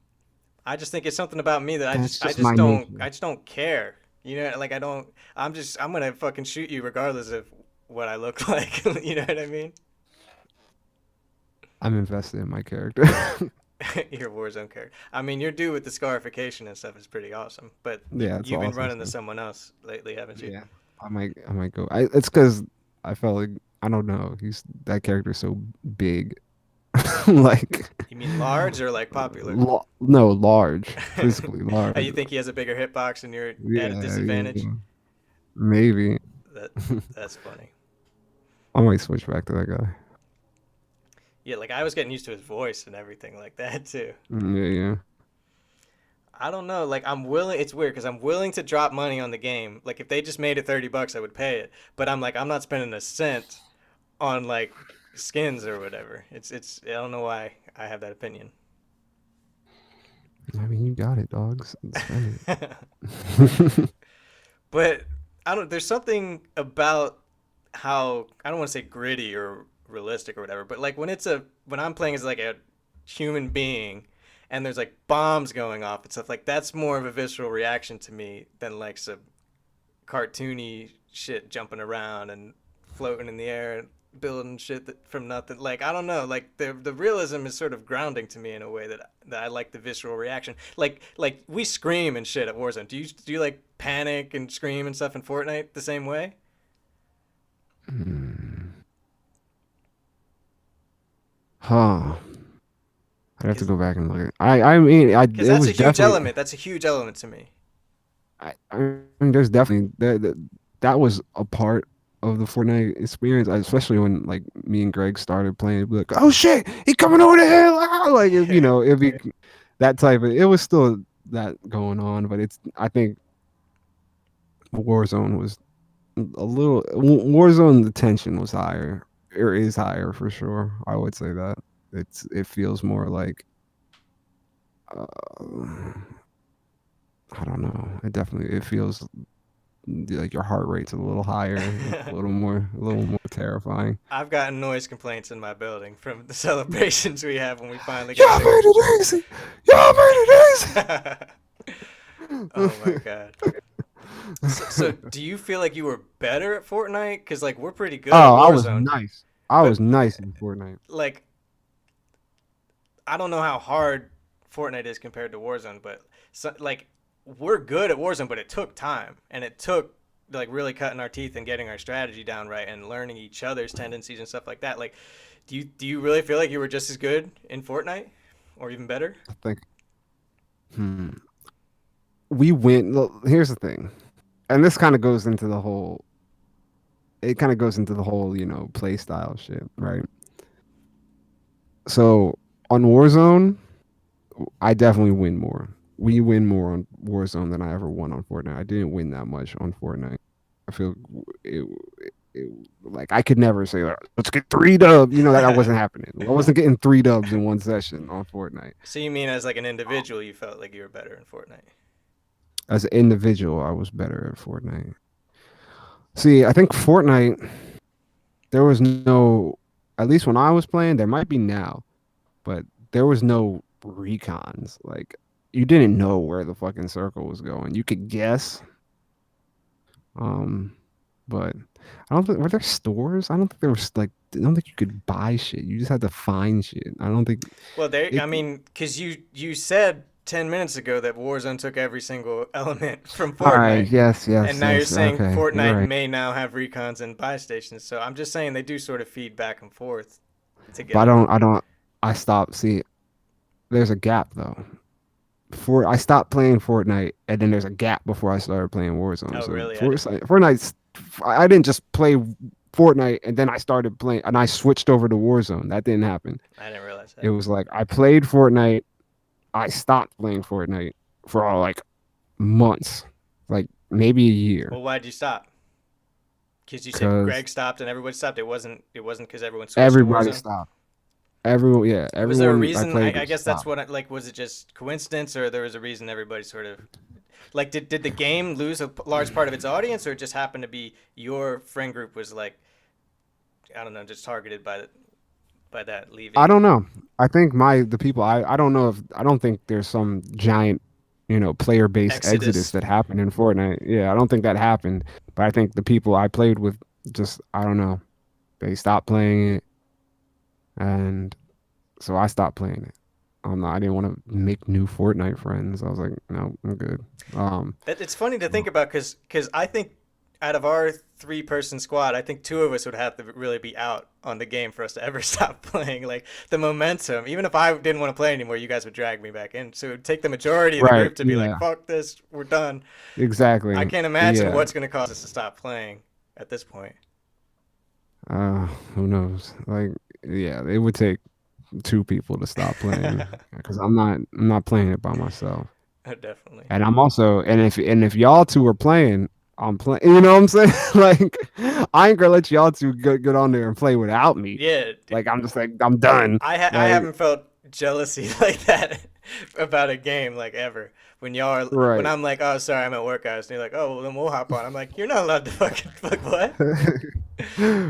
I just think it's something about me that That's I just just my don't nature. I just don't care. You know, like I'm gonna fucking shoot you regardless of what I look like. You know what I mean? I'm invested in my character. Your Warzone character. I mean, your dude with the scarification and stuff is pretty awesome. But Yeah, it's you've been awesome running to stuff. someone else lately, haven't you? Yeah, I might go. It's because I felt like I don't know. He's that character's so big, like You mean large or like popular? no, large, physically large. You think he has a bigger hitbox and you're at a Yeah, disadvantage? yeah, maybe. That that's funny. I might switch back to that guy. Yeah, like I was getting used to his voice and everything like that too. Yeah, yeah. I don't know. Like I'm willing. It's weird because I'm willing to drop money on the game. Like if they just made it $30, I would pay it. But I'm like I'm not spending a cent on like skins or whatever. It's. I don't know why I have that opinion. I mean, you got it, dogs. Spend it. But I don't. There's something about how I don't want to say gritty or realistic or whatever. But like when I'm playing as like a human being and there's like bombs going off and stuff like that's more of a visceral reaction to me than like some cartoony shit jumping around and floating in the air and building shit from nothing. Like I don't know, like the realism is sort of grounding to me in a way that I like the visceral reaction. Like we scream and shit at Warzone. Do you like panic and scream and stuff in Fortnite the same way? Hmm. Huh. I'd have to Because go back and look at. I mean, it that's a was huge definitely. element. That's a huge element to me. I mean, there's definitely that was a part. of the Fortnite experience, especially when like me and Greg started playing. It'd be like, oh shit, he coming over the hill! Ah! Like it'd be that type of. It was still that going on, but it's. I think Warzone was a little Warzone. The tension was higher, or is higher for sure. I would say that it feels more like. Uh, I don't know. It feels like your heart rate's a little higher, a little more terrifying. I've gotten noise complaints in my building from the celebrations we have when we finally get Y'all to. made it easy. Y'all made it Oh my easy. god. So do you feel like you were better at Fortnite? Because like we're pretty good at Oh, I was Warzone, nice. I was but nice in Fortnite. like I don't know how hard Fortnite is compared to Warzone, but like we're good at Warzone, but it took time and it took like really cutting our teeth and getting our strategy down right and learning each other's tendencies and stuff like that. Like, do you really feel like you were just as good in Fortnite or even better? I think. Hmm. We win. Look, here's the thing, and this kind of goes into the whole. It kind of goes into the whole, play style shit, right? So on Warzone, I definitely win more. We win more on Warzone than I ever won on Fortnite. I didn't win that much on Fortnite. I feel it, like I could never say like, let's get 3 dubs. That wasn't happening. I wasn't getting 3 dubs in one session on Fortnite. So you mean as like an individual, you felt like you were better in Fortnite? As an individual, I was better at Fortnite. See, I think Fortnite there was no, at least when I was playing, there might be now, but there was no recons. Like you didn't know where the fucking circle was going. You could guess, um, but I don't think were there stores. I don't think there was like I don't think you could buy shit. You just had to find shit. I don't think Well, there. it. I mean, because you said 10 minutes ago that Warzone took every single element from All right. Fortnite, Yes. and Yes. now you're Yes. saying Okay. You're Fortnite right. may now have recons and buy stations. So I'm just saying they do sort of feed back and forth But I together. don't. I don't. I stopped. See, there's a gap though. Before I stopped playing Fortnite, and then there's a gap before I started playing Warzone. Oh, So really? I didn't. Fortnite's, I didn't just play Fortnite and then I started playing and I switched over to Warzone. That didn't happen. I didn't realize It that. was like I played Fortnite, I stopped playing Fortnite for all like months, like maybe a year, Well, why'd you stop? Because you said because Greg stopped and everybody stopped. It wasn't because everyone switched to everybody Warzone. stopped. Everyone, yeah, Was there a everyone I reason? played I with guess that's stopped. what like. Was it just coincidence, or there was a reason everybody sort of like did the game lose a large part of its audience, or it just happened to be your friend group was like I don't know, just targeted by that I leaving don't know. I think the people I don't know if I don't think there's some giant, player base exodus Exodus? that happened in Fortnite. Yeah, I don't think that happened. But I think the people I played with just I don't know. They stopped playing it and so I stopped playing it. I didn't want to make new Fortnite friends. I was like, no, I'm good. Um It's funny to think about because I think out of our three-person squad, I think two of us would have to really be out on the game for us to ever stop playing. Like the momentum, even if I didn't want to play anymore, you guys would drag me back in. So it would take the majority of the right, group to be like, yeah. "Fuck this, we're done." I Exactly. can't imagine Yeah. what's going to cause us to stop playing at this point. Who knows? Like yeah, it would take two people to stop playing because I'm not playing it by myself. Definitely. And I'm also and if y'all two are playing, I'm playing. You know what I'm saying? Like I ain't gonna let y'all two get on there and play without me. Yeah, Like I'm just like I'm done. I Like haven't felt jealousy like that about a game like ever. When right, I'm like, oh sorry, I'm at work, guys, and you're like, oh well, then we'll hop on. I'm like, you're not allowed to fucking like what?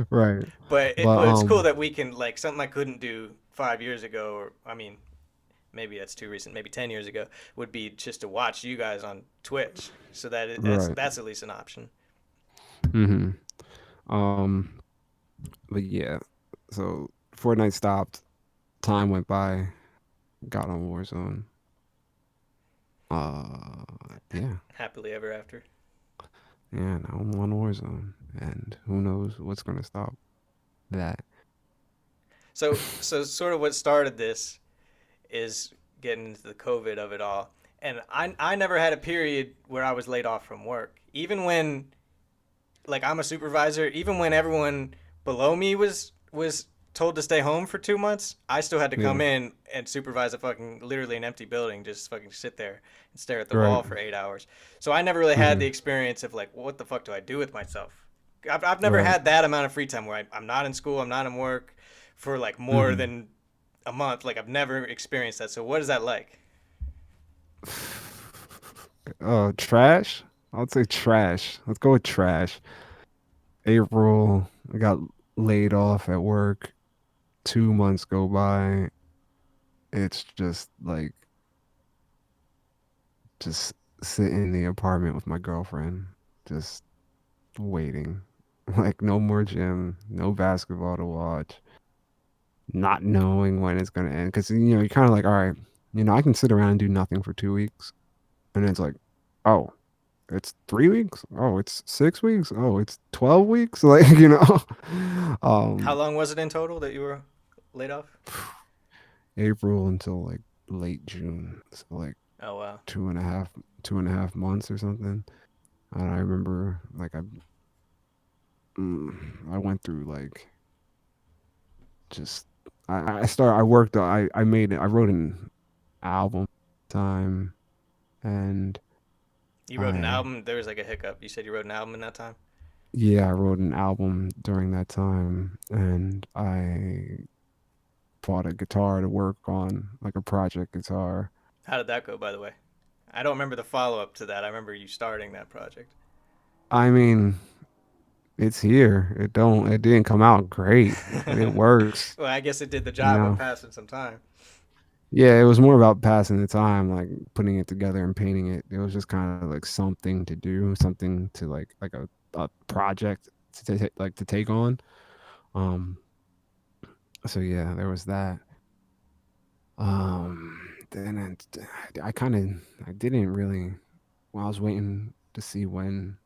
right. But But it's cool that we can like something I couldn't do 5 years ago, or I mean, maybe that's too recent. Maybe 10 years ago would be just to watch you guys on Twitch. So right. that's at least an option. Hmm. Um. But yeah. So Fortnite stopped. Time went by. Got on Warzone. Uh. Yeah. Happily ever after. Yeah. Now I'm on Warzone, and who knows what's gonna stop that. So sort of what started this is getting into the COVID of it all. And I never had a period where I was laid off from work. Even when like I'm a supervisor. Even when everyone below me was told to stay home for 2 months, I still had to Yeah. come in and supervise a fucking literally an empty building, just fucking sit there and stare at the Right. wall for 8 hours. So I never really had the Hmm. experience of like, what the fuck do I do with myself? I've never Right. had that amount of free time where I'm not in school, I'm not in work for like more Hmm. than a month. Like I've never experienced that. So what is that like? Trash. I'd say trash. Let's go with trash. April, I got laid off at work. 2 months go by. It's just like just sitting in the apartment with my girlfriend, just waiting. Like no more gym, no basketball to watch, not knowing when it's gonna end. Because you're kind of like, all right, I can sit around and do nothing for 2 weeks, and it's like, oh, it's 3 weeks. Oh, it's 6 weeks. Oh, it's 12 weeks. Like How um, long was it in total that you were laid off? April until like late June. So like Oh wow. two and a half, 2.5 months or something. And I remember like I went through like just I worked I made it I wrote an album time and You wrote an I album. There was like a hiccup. You said you wrote an album in that time. yeah I wrote an album during that time and I bought a guitar to work on like a project guitar. How did that go, by the way? I don't remember the follow up to that. I remember you starting that project. I mean, it's here. It didn't come out great, but it works, Well, I guess it did the you job of know. passing some time. Yeah, it was more about passing the time, like putting it together and painting it. It was just kind of like something to do, something to like a project to take on. Um, so yeah, there was that. Then I kind of I didn't really. Well, I was waiting to see when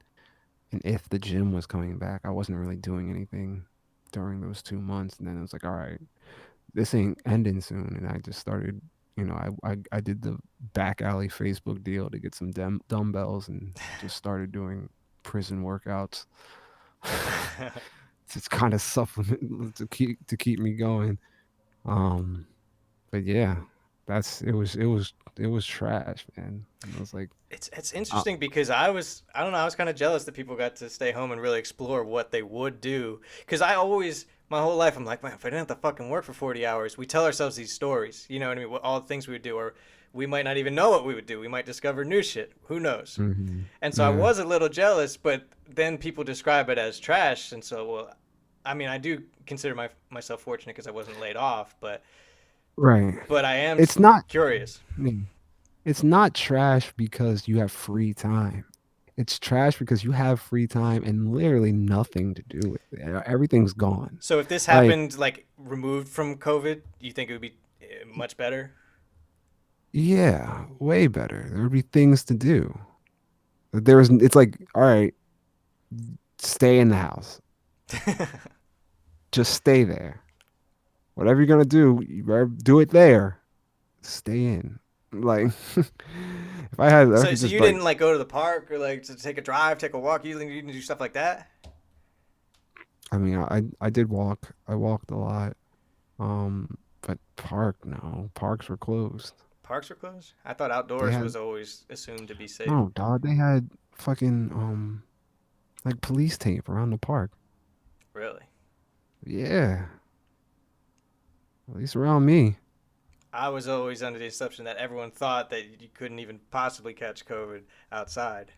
and if the gym was coming back. I wasn't really doing anything during those 2 months, and then it was like, all right, this ain't ending soon, and I just started. I did the back alley Facebook deal to get some dumbbells and just started doing prison workouts. Just kind of supplement to keep me going. Um, but yeah, it was trash, man. And I was like, It's uh, interesting because I don't know, I was kind of jealous that people got to stay home and really explore what they would do. Because I always my whole life I'm like, man, if I didn't have to fucking work for 40 hours, we tell ourselves these stories. You know what I mean? All the things we would do, or we might not even know what we would do. We might discover new shit. Who knows? And so I yeah, was a little jealous, but then people describe it as trash, and so well, I mean, I do consider myself fortunate because I wasn't laid off, right. but I am It's not. curious. mm, It's not trash because you have free time. It's trash because you have free time and literally nothing to do with it. Everything's gone. So if this Like, happened like removed from COVID, you think it would be much better? yeah, way better. There would be things to do. It's like, all right, stay in the house. Just stay there. Whatever you're gonna do, you better do it there. Stay in. Like, if I so could so just you like, didn't like go to the park or like to take a drive, take a walk. You didn't do stuff like that. I mean, I did walk. I walked a lot. But no, parks were closed. Parks were closed. I thought They outdoors was had always assumed to be safe. no, dog. They had fucking like police tape around the park. Really, Yeah, at least around me. I was always under the assumption that everyone thought that you couldn't even possibly catch COVID outside,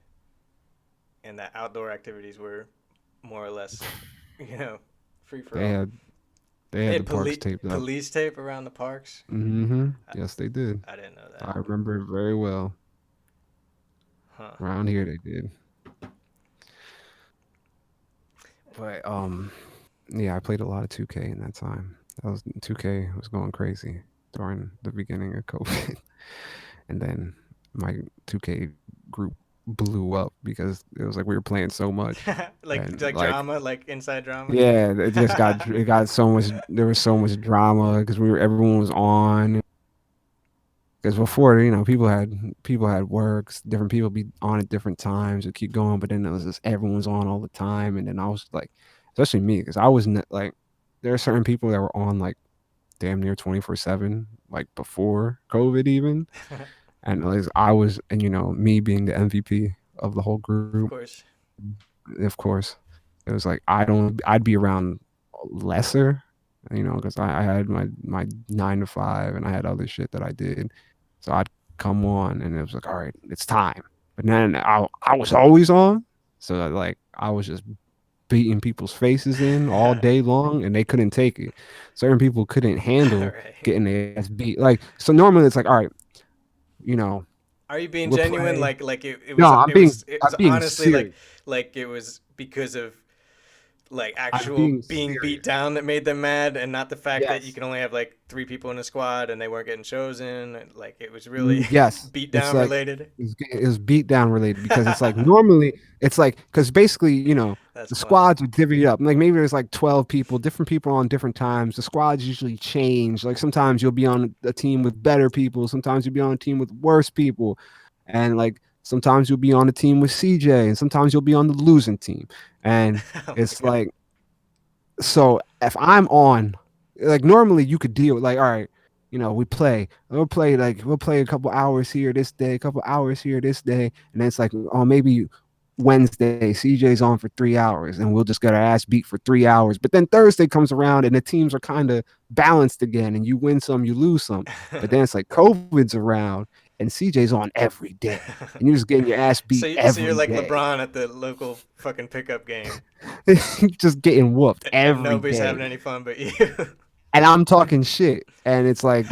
and that outdoor activities were more or less, you know, free for They all. had they They had the had parks taped up. police tape around the parks. Mm-hmm. I, Yes, they did. I didn't know that. I remember it very well. Huh. Around here, they did. But yeah, I played a lot of 2K in that time. That was 2K was going crazy during the beginning of COVID, and then my 2K group blew up because it was like we were playing so much, and like like drama, like inside drama. yeah, it got so much. There was so much drama because everyone was on. Because before, people had works, different people be on at different times and keep going, but then it was just everyone's on all the time, and then I was like, especially me, because I was like, there are certain people that were on like damn near 24/7, like before COVID even, and at least I was, and me being the MVP of the whole group, Of course. of course, it was like I'd be around lesser, because I had my 9 to 5 and I had other shit that I did, so I'd come on and it was like, all right, it's time. But then I was always on, so like I was just beating people's faces in all day long, and they couldn't take it. Certain people couldn't All handle right. getting their ass beat. Like so, normally it's like, all right, you know, Are you being we'll genuine? play. It No, was I'm it being was it was I'm being honestly serious. like it was because of like I'm actual being being beat serious. down that made them mad, and not the fact that you Yes. can only have like three people in a squad and they weren't getting chosen. Like it was really Yes, beat it's down like related. it's beat down related because it's like normally it's like because basically That's the funny. squads are divvied up like maybe there's like 12 people, different people on different times. The squads usually change. Like sometimes you'll be on a team with better people, sometimes you'll be on a team with worse people, and like sometimes you'll be on a team with CJ, and sometimes you'll be on the losing team, and Oh my it's god. like so if I'm on, like normally you could deal with like, all right, we'll play a couple hours here this day, a couple hours here this day, and then it's like, oh maybe Wednesday CJ's on for 3 hours and we'll just get our ass beat for 3 hours. But then Thursday comes around and the teams are kind of balanced again, and you win some, you lose some. But then it's like COVID's around and CJ's on every day, and you're just getting your ass beat So you're every like day. LeBron at the local fucking pickup game, Just getting whooped and every nobody's day. having any fun but you. And I'm talking shit, and it's like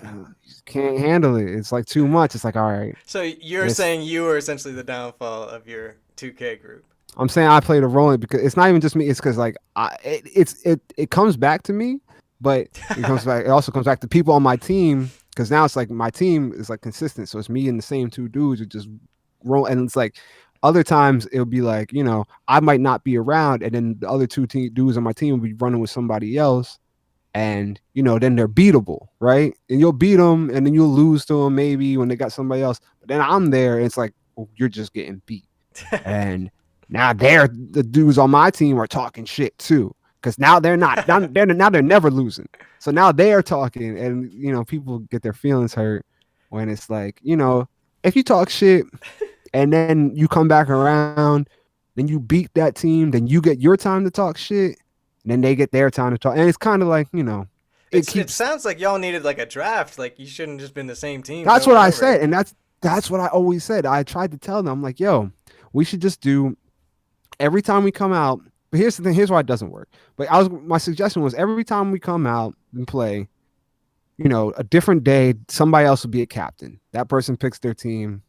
you just can't handle it. It's like too much. It's like all right, So you're it's. saying you were essentially the downfall of your 2K group. I'm saying I played a role in it because it's not even just me. It's because like it comes back to me, but it comes back. It also comes back to people on my team because now it's like my team is like consistent. So it's me and the same two dudes who just roll, and it's like. Other times it'll be like, I might not be around, and then the other two dudes on my team will be running with somebody else, and then they're beatable, right? And you'll beat them and then you'll lose to them maybe when they got somebody else, but then I'm there and it's like, well, you're just getting beat. And now the dudes on my team are talking shit too, because now they're not they're never losing, so now they're talking, and people get their feelings hurt when it's like, if you talk shit and then you come back around, then you beat that team, then you get your time to talk shit, and then they get their time to talk. And it's kind of like, it It keeps. sounds like y'all needed like a draft. Like you shouldn't just been the same teams That's over what and I over. said. And that's what I always said. I tried to tell them, I'm like, yo, we should just do every time we come out. But here's the thing, here's why it doesn't work. But my suggestion was every time we come out and play, a different day, somebody else will be a captain. That person picks their team.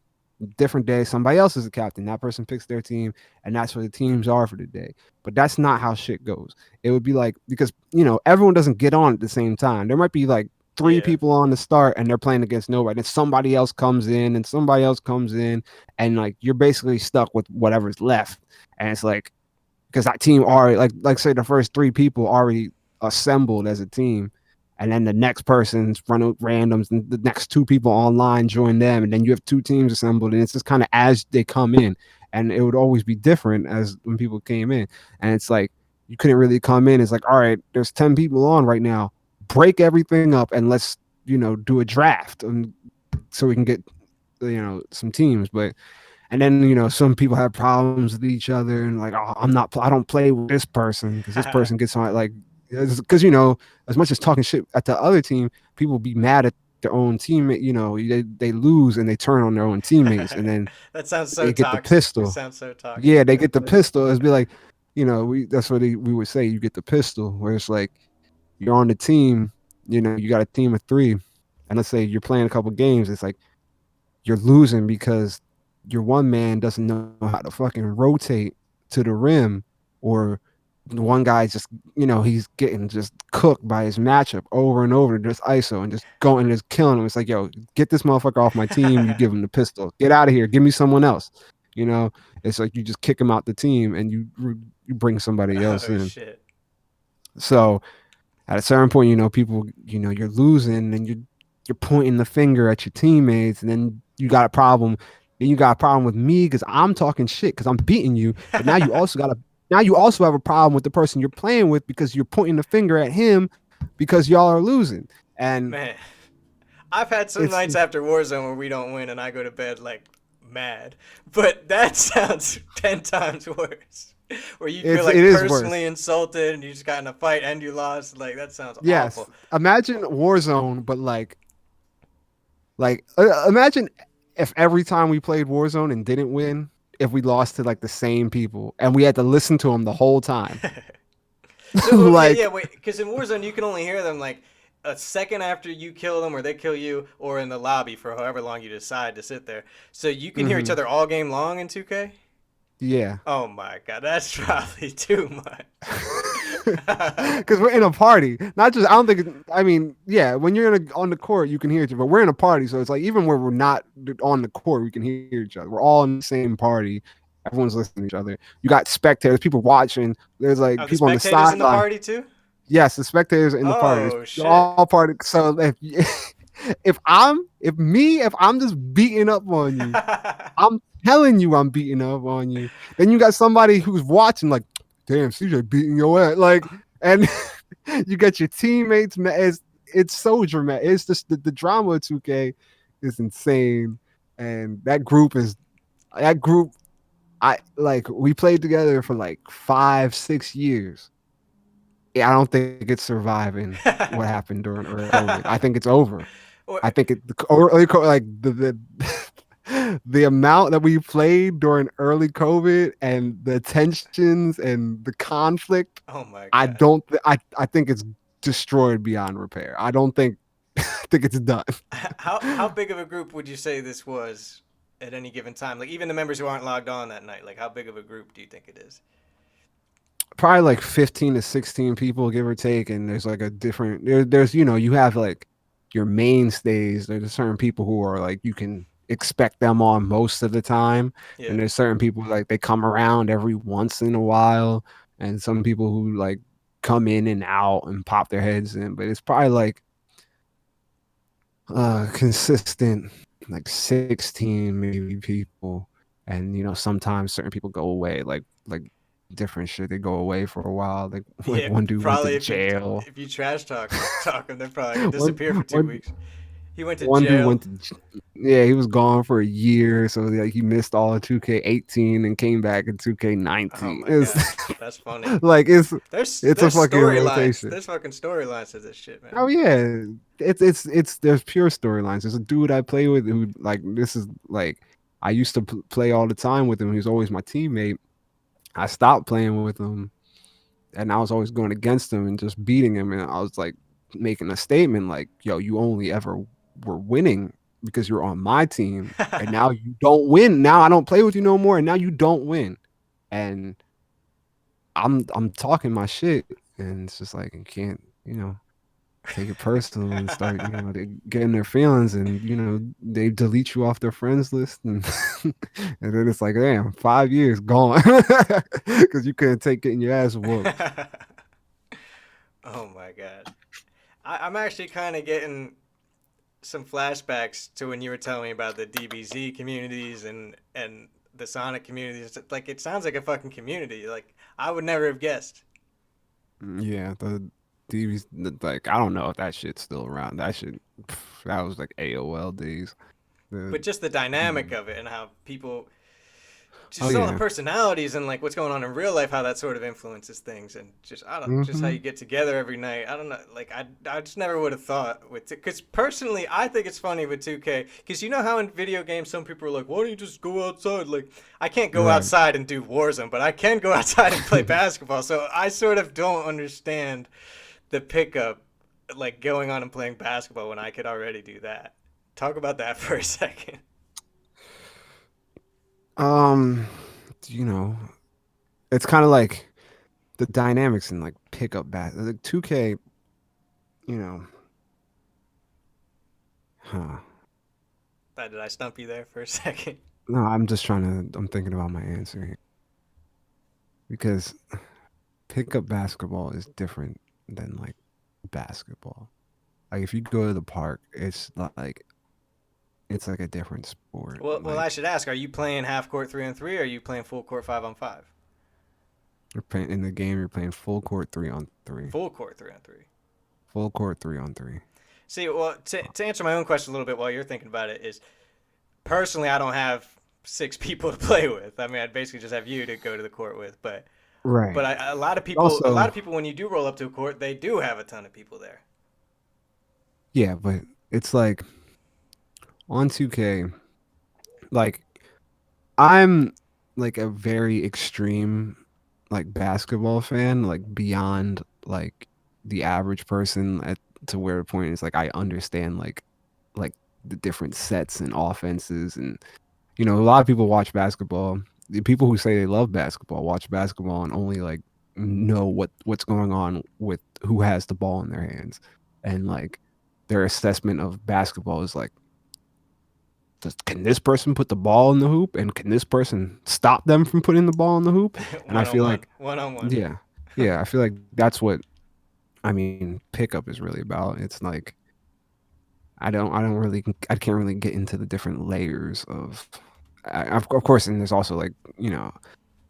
Different day, somebody else is a captain. That person picks their team, and that's what the teams are for the day. But that's not how shit goes. It would be like, because everyone doesn't get on at the same time. There might be like three Yeah. people on the start, and they're playing against nobody. And somebody else comes in, and somebody else comes in, and like you're basically stuck with whatever's left. And it's like because that team already like say the first three people already assembled as a team, and then the next person's run out randoms, and the next two people online join them, and then you have two teams assembled, and it's just kind of as they come in, and it would always be different as when people came in, and it's like you couldn't really come in. It's like, all right, there's 10 people on right now, break everything up and let's do a draft, and so we can get some teams. But and then some people have problems with each other, and like, oh, I don't play with this person because this person gets on like because as much as talking shit at the other team, people be mad at their own teammate. They lose and they turn on their own teammates, and then That sounds so they get the toxic. It pistol. sounds so Yeah, toxic. they get the pistol. It's be like, that's what we would say. You get the pistol, where it's like you're on the team. You got a team of three, and let's say you're playing a couple games. It's like you're losing because your one man doesn't know how to fucking rotate to the rim, or the one guy's just he's getting just cooked by his matchup over and over, just ISO and just going and just killing him. It's like, yo, get this motherfucker off my team. You give him the pistol. Get out of here. Give me someone else. You know, it's like you just kick him out the team and you bring somebody else Oh in. shit. So at a certain point, people, you're losing and you. you're pointing the finger at your teammates, and then you got a problem. Then you got a problem with me because I'm talking shit because I'm beating you. But now you also have a problem with the person you're playing with because you're pointing the finger at him because y'all are losing. And Man, I've had some it's nights after Warzone where we don't win and I go to bed like mad. But that sounds 10 times worse. Where you feel it like is worse. personally insulted and you just got in a fight and you lost. Like, that sounds Yes. awful. Imagine Warzone, but imagine if every time we played Warzone and didn't win, if we lost to like the same people and we had to listen to them the whole time. So, yeah, yeah, Like, wait. Because in Warzone, you can only hear them like a second after you kill them or they kill you or in the lobby for however long you decide to sit there. So you can hear each mhm, other all game long in 2K? yeah. Oh my god, that's probably too much. Because we're in a party, not just. I don't think. I mean, yeah, when you're on the court, you can hear each other. But we're in a party, so it's like even when we're not on the court, we can hear each other. We're all in the same party. Everyone's listening to each other. You got spectators, people watching. There's like Are the people on the spectators in the sideline. party too? Yes, the spectators are in the party. Oh They're shit. all party. So if I'm just beating up on you, I'm telling you I'm beating up on you. Then you got somebody who's watching, like, damn, CJ beating your ass. Like, and you got your teammates. It's so dramatic. It's just the drama of 2K is insane. And that group, I like we played together for like 5, 6 years. Yeah, I don't think it's surviving what happened during early COVID. I think it's over. Or- I think early like the amount that we played during early COVID and the tensions and the conflict. oh my I god. don't. I think it's destroyed beyond repair. I don't think. I think it's done. How big of a group would you say this was at any given time? Like even the members who aren't logged on that night, like how big of a group do you think it is? Probably like 15 to 16 people, give or take. And there's like a different. There's you have like your mainstays. There's certain people who are like you can expect them on most of the time, Yeah. and there's certain people like they come around every once in a while, and some people who like come in and out and pop their heads in. But it's probably like consistent like 16 maybe people, and sometimes certain people go away like different shit. They go away for a while, like Yeah, one dude went to probably jail. if you trash talk them, they're probably gonna one disappear for two one weeks. He went to one dude jail. went to yeah, he was gone for a year, so like he missed all of 2K18 and came back in Oh 2K19. my It's god, that's funny. like it's a There's fucking storylines. rotation. There's fucking storylines to this shit, man. Oh yeah, it's there's pure storylines. There's a dude I play with who like this is like I used to play all the time with him. He was always my teammate. I stopped playing with him, and I was always going against him and just beating him. And I was like making a statement like, "Yo, you only ever were winning because you're on my team, and now you don't win. Now I don't play with you no more, and now you don't win." And I'm talking my shit, and it's just like I can't, take it personal and start, they get in their feelings and, they delete you off their friends list and and then it's like, damn, 5 years gone because you couldn't take getting your ass whooped. Oh my god. I'm actually kind of getting some flashbacks to when you were telling me about the DBZ communities and the Sonic communities. Like it sounds like a fucking community. Like I would never have guessed. Yeah, the DVs, like, I don't know if that shit's still around. That shit, that was like AOL days. The But just the dynamic DB. of it and how people Oh just all the yeah. personalities and like what's going on in real life, how that sort of influences things, and just I don't just how Hmm. you get together every night. I don't know, like I just never would have thought with because personally I think it's funny with 2K because you know how in video games some people are like, why don't you just go outside? Like I can't go Right. outside and do Warzone, but I can go outside and play basketball. So I sort of don't understand the pickup, like going on and playing basketball when I could already do that. Talk about that for a second. Um, you know, it's kind of like the dynamics in like pickup bat. Like 2K, you know, huh. Did I stump you there for a second? No, I'm thinking about my answer here because pickup basketball is different than like basketball. Like if you go to the park, it's like a different sport. Well, I Like should ask: Are you playing half court 3-on-3, or are you playing full court 5-on-5? you're playing in the game, you're playing full court 3-on-3, Full court 3-on-3. full court 3-on-3. See, well, to answer my own question a little bit while you're thinking about it is personally, I don't have six people to play with. I mean, I'd basically just have you to go to the court with. But Right. a lot Also, of people, when you do roll up to a court, they do have a ton of people there. yeah, but it's like on 2K, like I'm like a very extreme like basketball fan, like beyond like the average person at to where the point is like I understand like the different sets and offenses and a lot of people watch basketball. The people who say they love basketball watch basketball and only like know what's going on with who has the ball in their hands. And like their assessment of basketball is like can this person put the ball in the hoop and can this person stop them from putting the ball in the hoop? And I One on feel one, like one on one. yeah. Yeah, I feel like that's what I mean pickup is really about. It's like I can't really get into the different layers of of course, and there's also like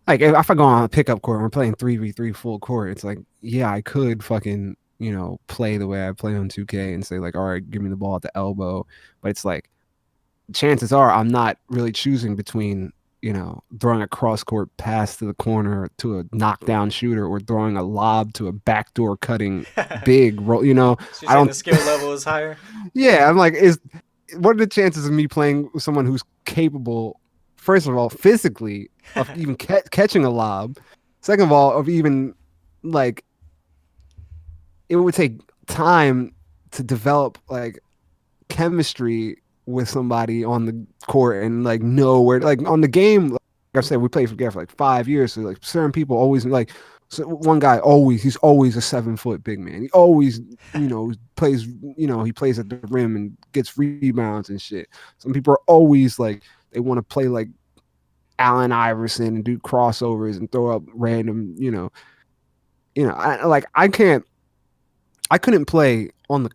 like if I go on a pickup court and we're playing 3v3 full court, it's like yeah, I could fucking play the way I play on 2K and say like all right, give me the ball at the elbow, but it's like chances are I'm not really choosing between throwing a cross court pass to the corner to a knockdown shooter or throwing a lob to a backdoor cutting big roll. So you're I saying don't. the skill level is higher? Yeah, I'm like, is what are the chances of me playing with someone who's capable, first of all, physically of even catching a lob, second of all, of even like it would take time to develop like chemistry with somebody on the court and like know where like on the game like I said we played together for like 5 years so like certain people always like so one guy he's always a 7 foot big man he always plays he plays at the rim and gets rebounds and shit. Some people are always like they want to play like Allen Iverson and do crossovers and throw up random I couldn't play on the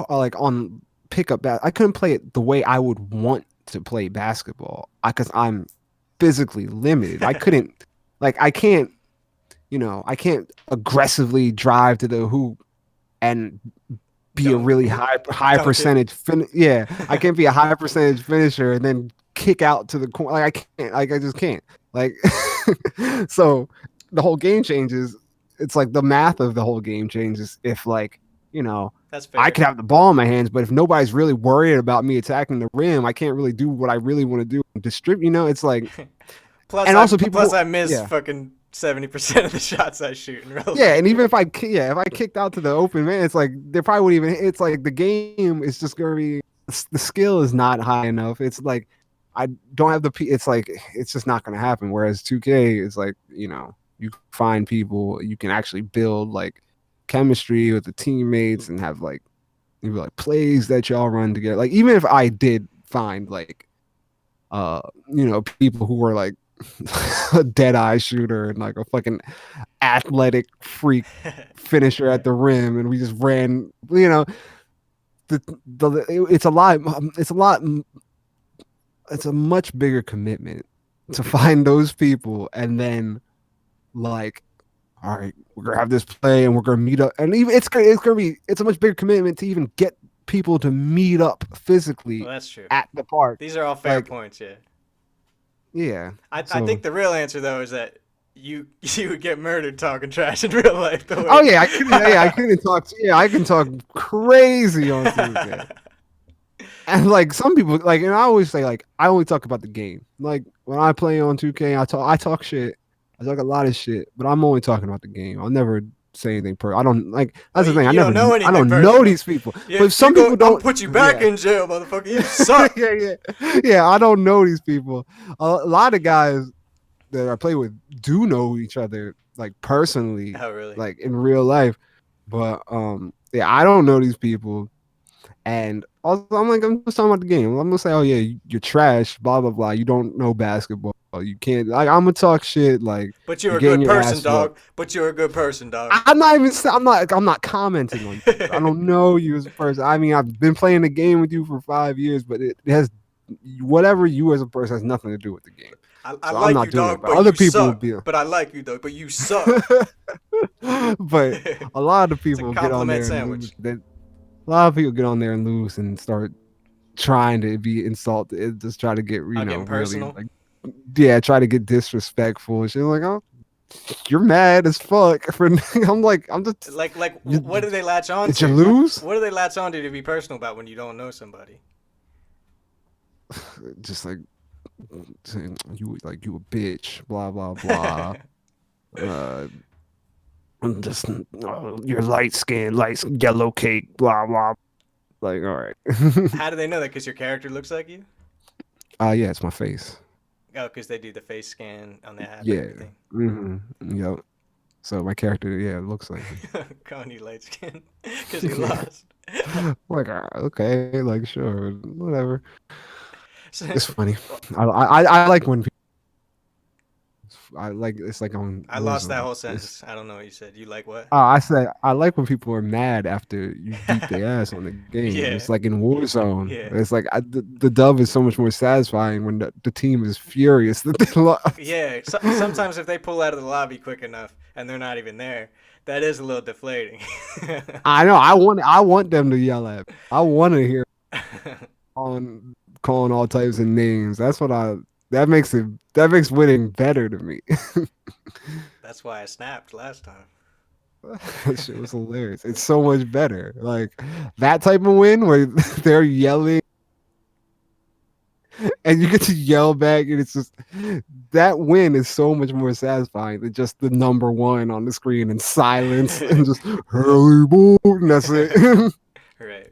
like on pickup I couldn't play it the way I would want to play basketball because I'm physically limited. I couldn't like I can't aggressively drive to the hoop and be a Dunk, really high dunk it. percentage yeah, I can't be a high percentage finisher and then kick out to the corner. Like I can't. Like I just can't. Like so the whole game changes. It's like the math of the whole game changes if like, That's I fair. could have the ball in my hands, but if nobody's really worried about me attacking the rim, I can't really do what I really want to do and distribute, it's like and also people Plus who I miss yeah. fucking 70% of the shots I shoot in real Yeah, life. and even if I kicked out to the open man, it's like they probably wouldn't even. It's like the game is just gonna be the skill is not high enough. It's like I don't have the. It's like it's just not gonna happen. Whereas 2K is like you find people you can actually build like chemistry with the teammates and have like maybe like plays that y'all run together. Like even if I did find like people who were like a dead eye shooter and like a fucking athletic freak finisher at the rim and we just ran it's a lot it's a much bigger commitment to find those people and then like all right we're gonna have this play and we're gonna meet up and even it's a much bigger commitment to even get people to meet up Well, physically that's true. at the park These are all fair like points, yeah. yeah I so think the real answer though is that you would get murdered talking trash in real life the oh way. yeah I couldn't talk yeah I can talk crazy on 2K. And like some people like and I always say like I only talk about the game. Like when I play on 2K, I talk shit. I talk a lot of shit, but I'm only talking about the game. I'll never say anything I don't like Well, that's the thing. you don't know I anything don't know personal. these people. You But you some go. people I'm gonna don't put you back yeah. in jail, motherfucker. You suck. Yeah, I don't know these people. A lot of guys that I play with do know each other like personally, Oh really? like in real life. But yeah, I don't know these people. And also, I'm just talking about the game. I'm gonna say, oh yeah, you're trash, blah blah blah. You don't know basketball. You can't like I'm gonna talk shit like But you're you're a getting good your person, ass whooped. dog. But you're a good person, dog. I'm not even. I'm not commenting on you. I don't know you as a person. I mean, I've been playing the game with you for 5 years, but it has whatever you as a person has nothing to do with the game. I So I'm like not you, doing it. dog, But but other you people will suck. be. But I like you, dog, but you suck. But a lot of the It's a people get on compliment there and lose. sandwich. A lot of people get on there and lose and start trying to be insulted, just try to get I'll get really personal. like yeah, try to get disrespectful and shit. Like, oh, you're mad as fuck for. I'm like, I'm just. What do they latch on Did you to? lose? What do they latch on to be personal about when you don't know somebody? Just like saying you like you a bitch, blah blah blah. Uh, I'm just you're light skinned, yellow cake, blah blah. Like, all right. How do they know that? Because your character looks like you? Yeah, it's my face. Oh, because they do the face scan on the app and Yeah. everything. Yep. So my character, yeah, it looks like me. Connie light skin because he lost. Like, okay, like sure, whatever. So, It's funny. I like when people. I like it's like on I lost that Warzone. whole It's sentence. I don't know what you said. You like what? I said I like when people are mad after you beat their ass on the game. Yeah, It's like in Warzone. yeah, It's like the dub is so much more satisfying when the team is furious that they lost. yeah. Sometimes if they pull out of the lobby quick enough and they're not even there, that is a little deflating. I know. I want them to yell at me. I want to hear on calling all types of names. That's what I. That makes winning better to me. That's why I snapped last time. That shit was hilarious. It's so much better. Like that type of win where they're yelling and you get to yell back, and it's just that win is so much more satisfying than just the number one on the screen and silence and just Harry Boy, and that's it. Right.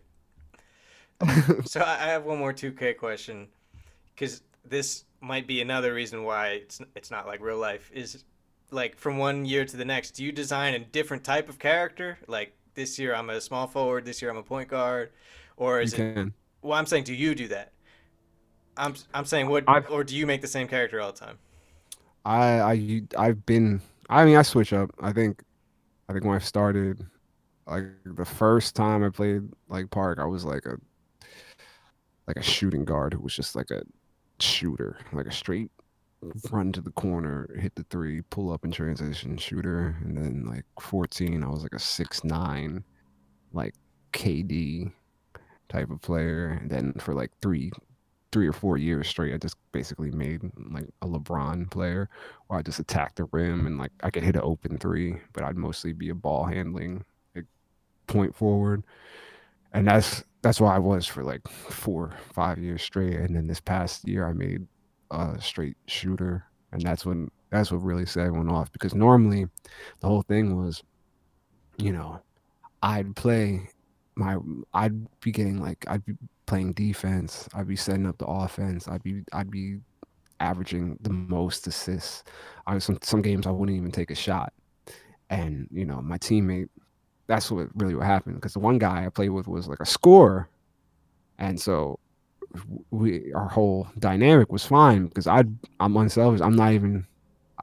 So I have one more 2K question because this might be another reason why it's not like real life is like from one year to the next. Do you design a different type of character? Like this year I'm a small forward, this year I'm a point guard, or You is it? can. Well, I'm saying, do you do that? I'm saying what, I've or do you make the same character all the time? I've been. I mean, I switch up. I think when I started, like the first time I played like Park, I was like a shooting guard who was just like a shooter, like a straight run to the corner, hit the three, pull up in transition shooter. And then like 14, I was like a 6'9", like KD type of player. And then for like 3 or 4 years straight, I just basically made like a LeBron player where I just attacked the rim and like I could hit an open three, but I'd mostly be a ball handling like point forward. And that's why I was for like 4 5 years straight. And then this past year I made a straight shooter, and that's what really set everyone off, because normally the whole thing was, you know, I'd play my I'd be getting like I'd be playing defense, I'd be setting up the offense, I'd be averaging the most assists. I was some games I wouldn't even take a shot. And my teammate, that's what happened, because the one guy I played with was like a scorer. And so we our whole dynamic was fine because I'm unselfish. I'm not even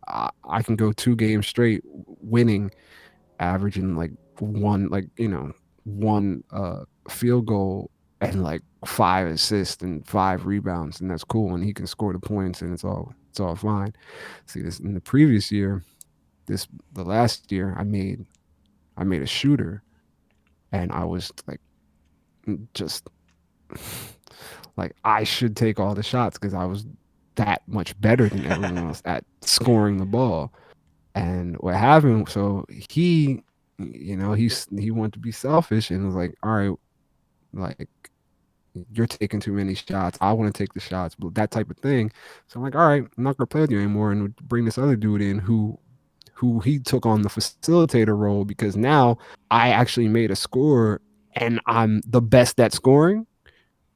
I can go 2 games straight winning, averaging like one field goal and like 5 assists and 5 rebounds, and that's cool. And he can score the points, and it's all fine. See, this in the previous year, this the last year I made a shooter, and I was like just like I should take all the shots because I was that much better than everyone else at scoring the ball. And what happened? So he wanted to be selfish and was like, all right, like you're taking too many shots. I want to take the shots, but that type of thing. So I'm like, all right, I'm not gonna play with you anymore, and would bring this other dude in who he took on the facilitator role, because now I actually made a score and I'm the best at scoring,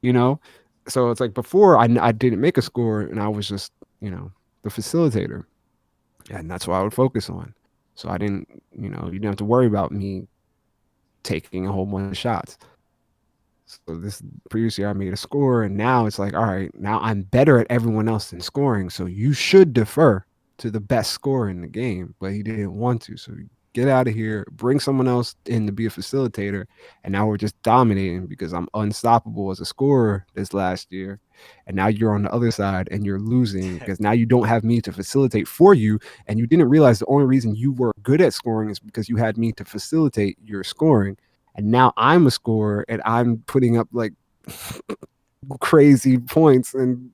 you know? So it's like before I didn't make a score and I was just, the facilitator. And that's what I would focus on. So I didn't, you didn't have to worry about me taking a whole bunch of shots. So this previous year I made a score, and now it's like, all right, now I'm better at everyone else in scoring. So you should defer to the best scorer in the game. But he didn't want to. So get out of here, bring someone else in to be a facilitator. And now we're just dominating because I'm unstoppable as a scorer this last year. And now you're on the other side and you're losing because now you don't have me to facilitate for you. And you didn't realize the only reason you were good at scoring is because you had me to facilitate your scoring, and now I'm a scorer and I'm putting up like crazy points, and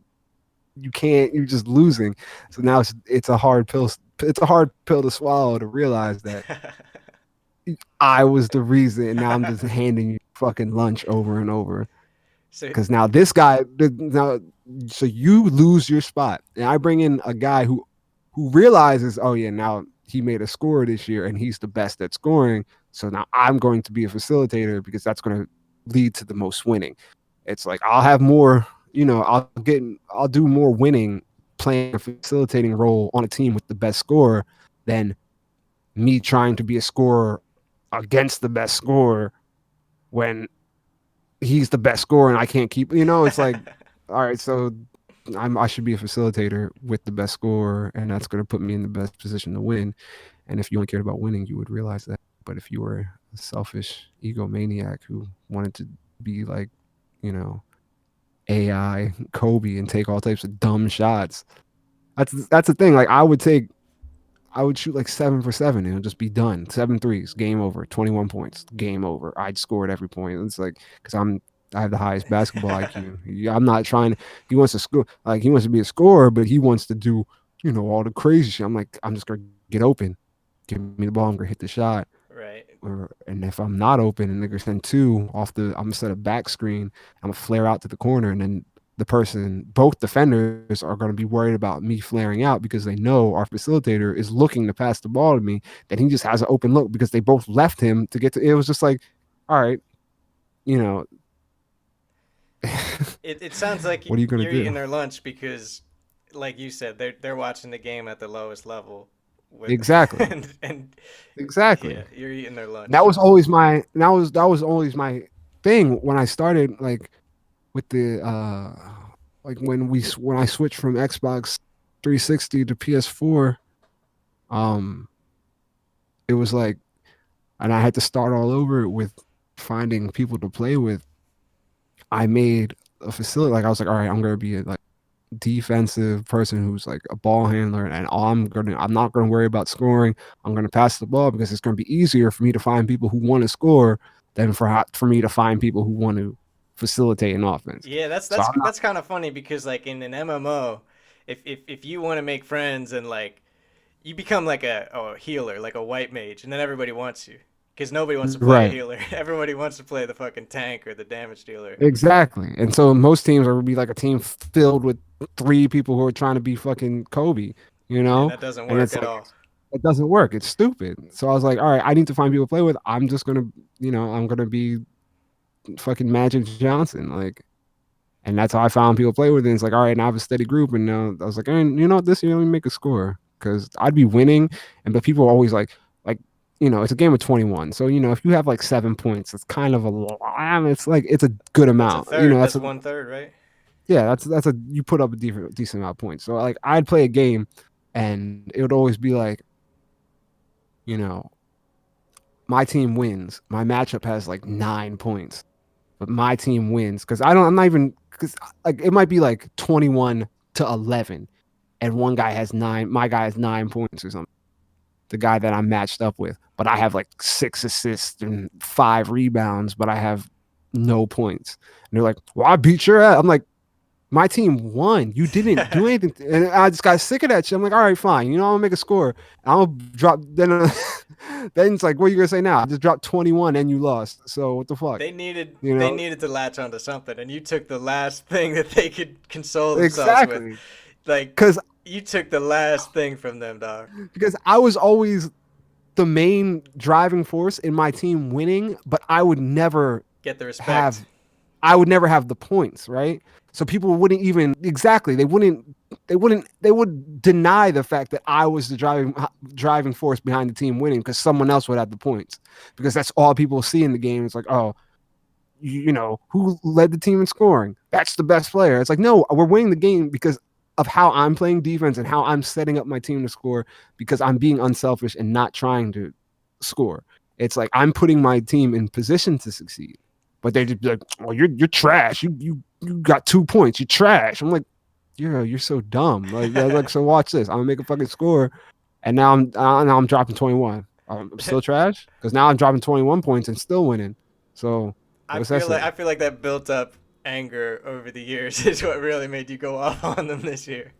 you're just losing. So now it's a hard pill. It's a hard pill to swallow to realize that I was the reason, and now I'm just handing you fucking lunch over and over. So Because now this guy, now, so you lose your spot, and I bring in a guy who realizes, oh yeah, now he made a score this year, and he's the best at scoring. So now I'm going to be a facilitator because that's going to lead to the most winning. It's like I'll have more, I'll do more winning playing a facilitating role on a team with the best score than me trying to be a scorer against the best scorer when he's the best scorer and I can't keep. It's like, all right, so I should be a facilitator with the best scorer, and that's going to put me in the best position to win. And if you only cared about winning, you would realize that. But if you were a selfish egomaniac who wanted to be like, you know, AI Kobe and take all types of dumb shots, that's the thing. Like I would shoot like 7 for 7 and it'll just be done. 7 threes, game over. 21 points, game over. I'd score at every point. It's like because I have the highest basketball IQ. Yeah, I'm not trying. He wants to score, like he wants to be a scorer, but he wants to do all the crazy shit. I'm like, I'm just gonna get open. Give me the ball. I'm gonna hit the shot. right. And if I'm not open and they're send two off I'm gonna set a back screen. I'm gonna flare out to the corner, and then both defenders are going to be worried about me flaring out because they know our facilitator is looking to pass the ball to me. That he just has an open look because they both left him to get to. It was just like, all right, you know, It sounds like what are you going to you're eating do? their lunch because, like you said, they're watching the game at the lowest level with, Exactly, and exactly. yeah, you're eating their That lunch. was always my that was always my thing when I started like with the like when I switched from Xbox 360 to PS4. Um, it was like, and I had to start all over with finding people to play with. I made a facility. Like I was like, all right, I'm gonna be a like defensive person who's like a ball handler, and I'm not gonna worry about scoring. I'm gonna pass the ball because it's gonna be easier for me to find people who want to score than for me to find people who want to facilitate an offense. Yeah, So I'm not that's kind of funny because like in an MMO, if you want to make friends and like you become like a healer, like a white mage, and then everybody wants you because nobody wants to play a right. healer. Everybody wants to play the fucking tank or the damage dealer, Exactly. And so most teams would be like a team filled with three people who are trying to be fucking Kobe, you and know? that doesn't And work it's at like all. it doesn't work. It's stupid. So I was like, all right, I need to find people to play with. I'm just gonna, I'm gonna be fucking Magic Johnson. Like, and that's how I found people to play with. And it's like, all right, now I have a steady group. And I was like, you know what, this year let me make a score. Cause I'd be winning. But people are always like, it's a game of 21. So, if you have like 7 points, it's kind of a lot. It's like it's a good That's a amount. third. That's That's a one third, right? yeah, that's a you put up a decent amount of points. So like I'd play a game and it would always be like, you know, my team wins. My matchup has like 9 points, but my team wins because I'm not even because like it might be like 21-11, and one guy has nine. My guy has 9 points or something. The guy that I'm matched up with, but I have like 6 assists and 5 rebounds, but I have no points. And they're like, "Well, I beat your ass." I'm like, my team won. You didn't do anything. And I just got sick of that shit. I'm like, all right, fine. I'm gonna make a score. I'm gonna drop. Then, then it's like, what are you gonna say now? I just dropped 21 and you lost. So what the fuck? You They know needed to latch onto something, and you took the last thing that they could console themselves with. exactly Like because you took the last thing from them, dog. I was always the main driving force in my team winning, but Get the respect. have I would never have the points, right? So people wouldn't even exactly they would deny the fact that I was the driving force behind the team winning because someone else would have the points because that's all people see in the game. It's like, oh, who led the team in scoring? That's the best player. It's like, no, we're winning the game because of how I'm playing defense and how I'm setting up my team to score because I'm being unselfish and not trying to score. It's like I'm putting my team in position to succeed. But they just be like, "Oh, you're trash. You got 2 points. You're trash." I'm like, you're so dumb. Like so watch this. I'm gonna make a fucking score, and now I'm dropping 21. I'm still trash because now I'm dropping 21 points and still winning. So what's that say? I feel like that built up anger over the years is what really made you go off on them this year.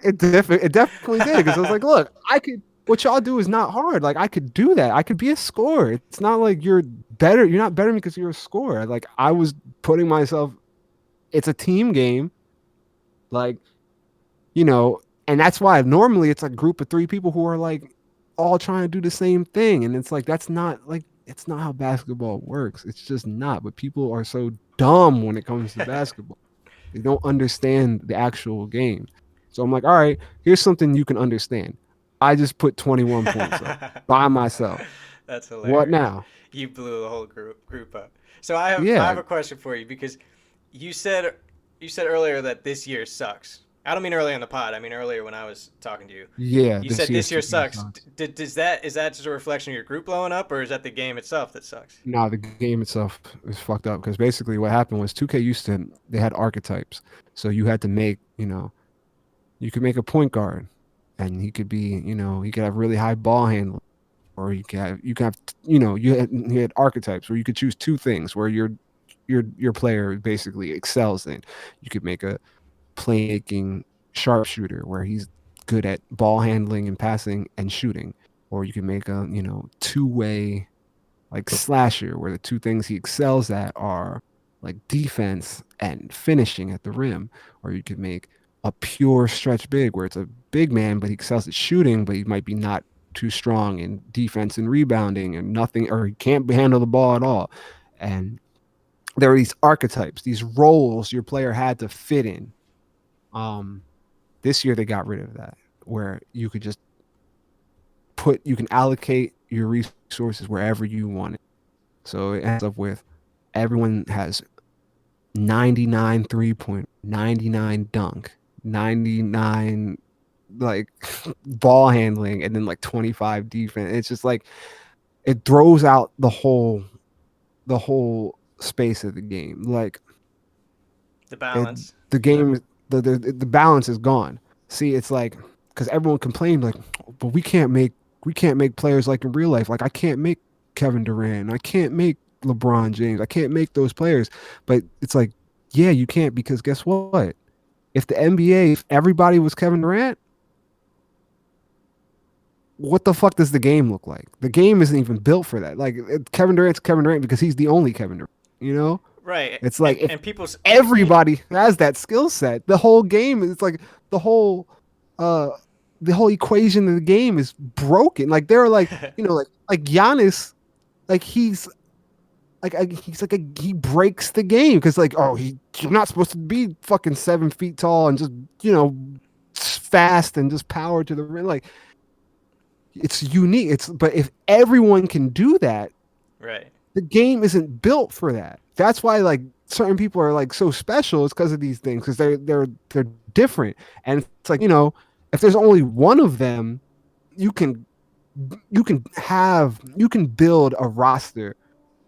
It definitely did because I was like, look, I could. What y'all do is not hard. Like I could do that. I could be a scorer. It's not like you're better. You're not better because you're a scorer. Like I was putting myself. It's a team game. Like and that's why normally it's a group of three people who are like all trying to do the same thing. And it's like, that's not like, it's not how basketball works. It's just not. But people are so dumb when it comes to basketball. They don't understand the actual game. So I'm like, all right, here's something you can understand. I just put 21 points up by myself. That's What hilarious. now? You blew the whole group up. So I Yeah, have a question for you because you said you said earlier that this year sucks. I don't mean earlier in the pod. I mean earlier when I was talking to you. yeah, You this said year's this year 2K sucks. sucks. Does that is that just a reflection of your group blowing up, or is that the game itself that sucks? No, the game itself is fucked up because basically what happened was 2K used to, they had archetypes. So you had to make, you could make a point guard and he could be, he could have really high ball handling, or you could have, you had archetypes where you could choose two things where your player basically excels in. You could make a playmaking sharpshooter where he's good at ball handling and passing and shooting, or you can make a, two-way like slasher where the two things he excels at are like defense and finishing at the rim, or you could make a pure stretch big where it's a big man but he excels at shooting but he might be not too strong in defense and rebounding and nothing, or he can't handle the ball at all. And there are these archetypes, these roles your player had to fit in. um this year they got rid of that, where you can allocate your resources wherever you want it. So it ends up with everyone has 99 3 point, 99 dunk, 99 like ball handling, and then like 25 defense. It's just like it throws out the whole space of the game. Like The it balance. the game the balance is gone. See, it's like because everyone complained like, but we can't make players like in real life. Like I can't make Kevin Durant. I can't make LeBron James. I can't make those players. But it's like, yeah, you can't because guess what? If the NBA, if everybody was Kevin Durant, what the fuck does the game look like? The game isn't even built for that. Like Kevin Durant's Kevin Durant because he's the only Kevin Durant. You know, Right. it's like if And people's everybody has that skill set, the whole game is like the whole uh the whole equation of the game is broken. Like they're like, like Giannis, like he breaks the game because like, oh, you're not supposed to be fucking 7 feet tall and just, fast and just power to the rim. Like it's unique. But if everyone can do that, right. the game isn't built for that. That's why like certain people are like so special. It's because of these things because they're different. And it's like, if there's only one of them, you can you can build a roster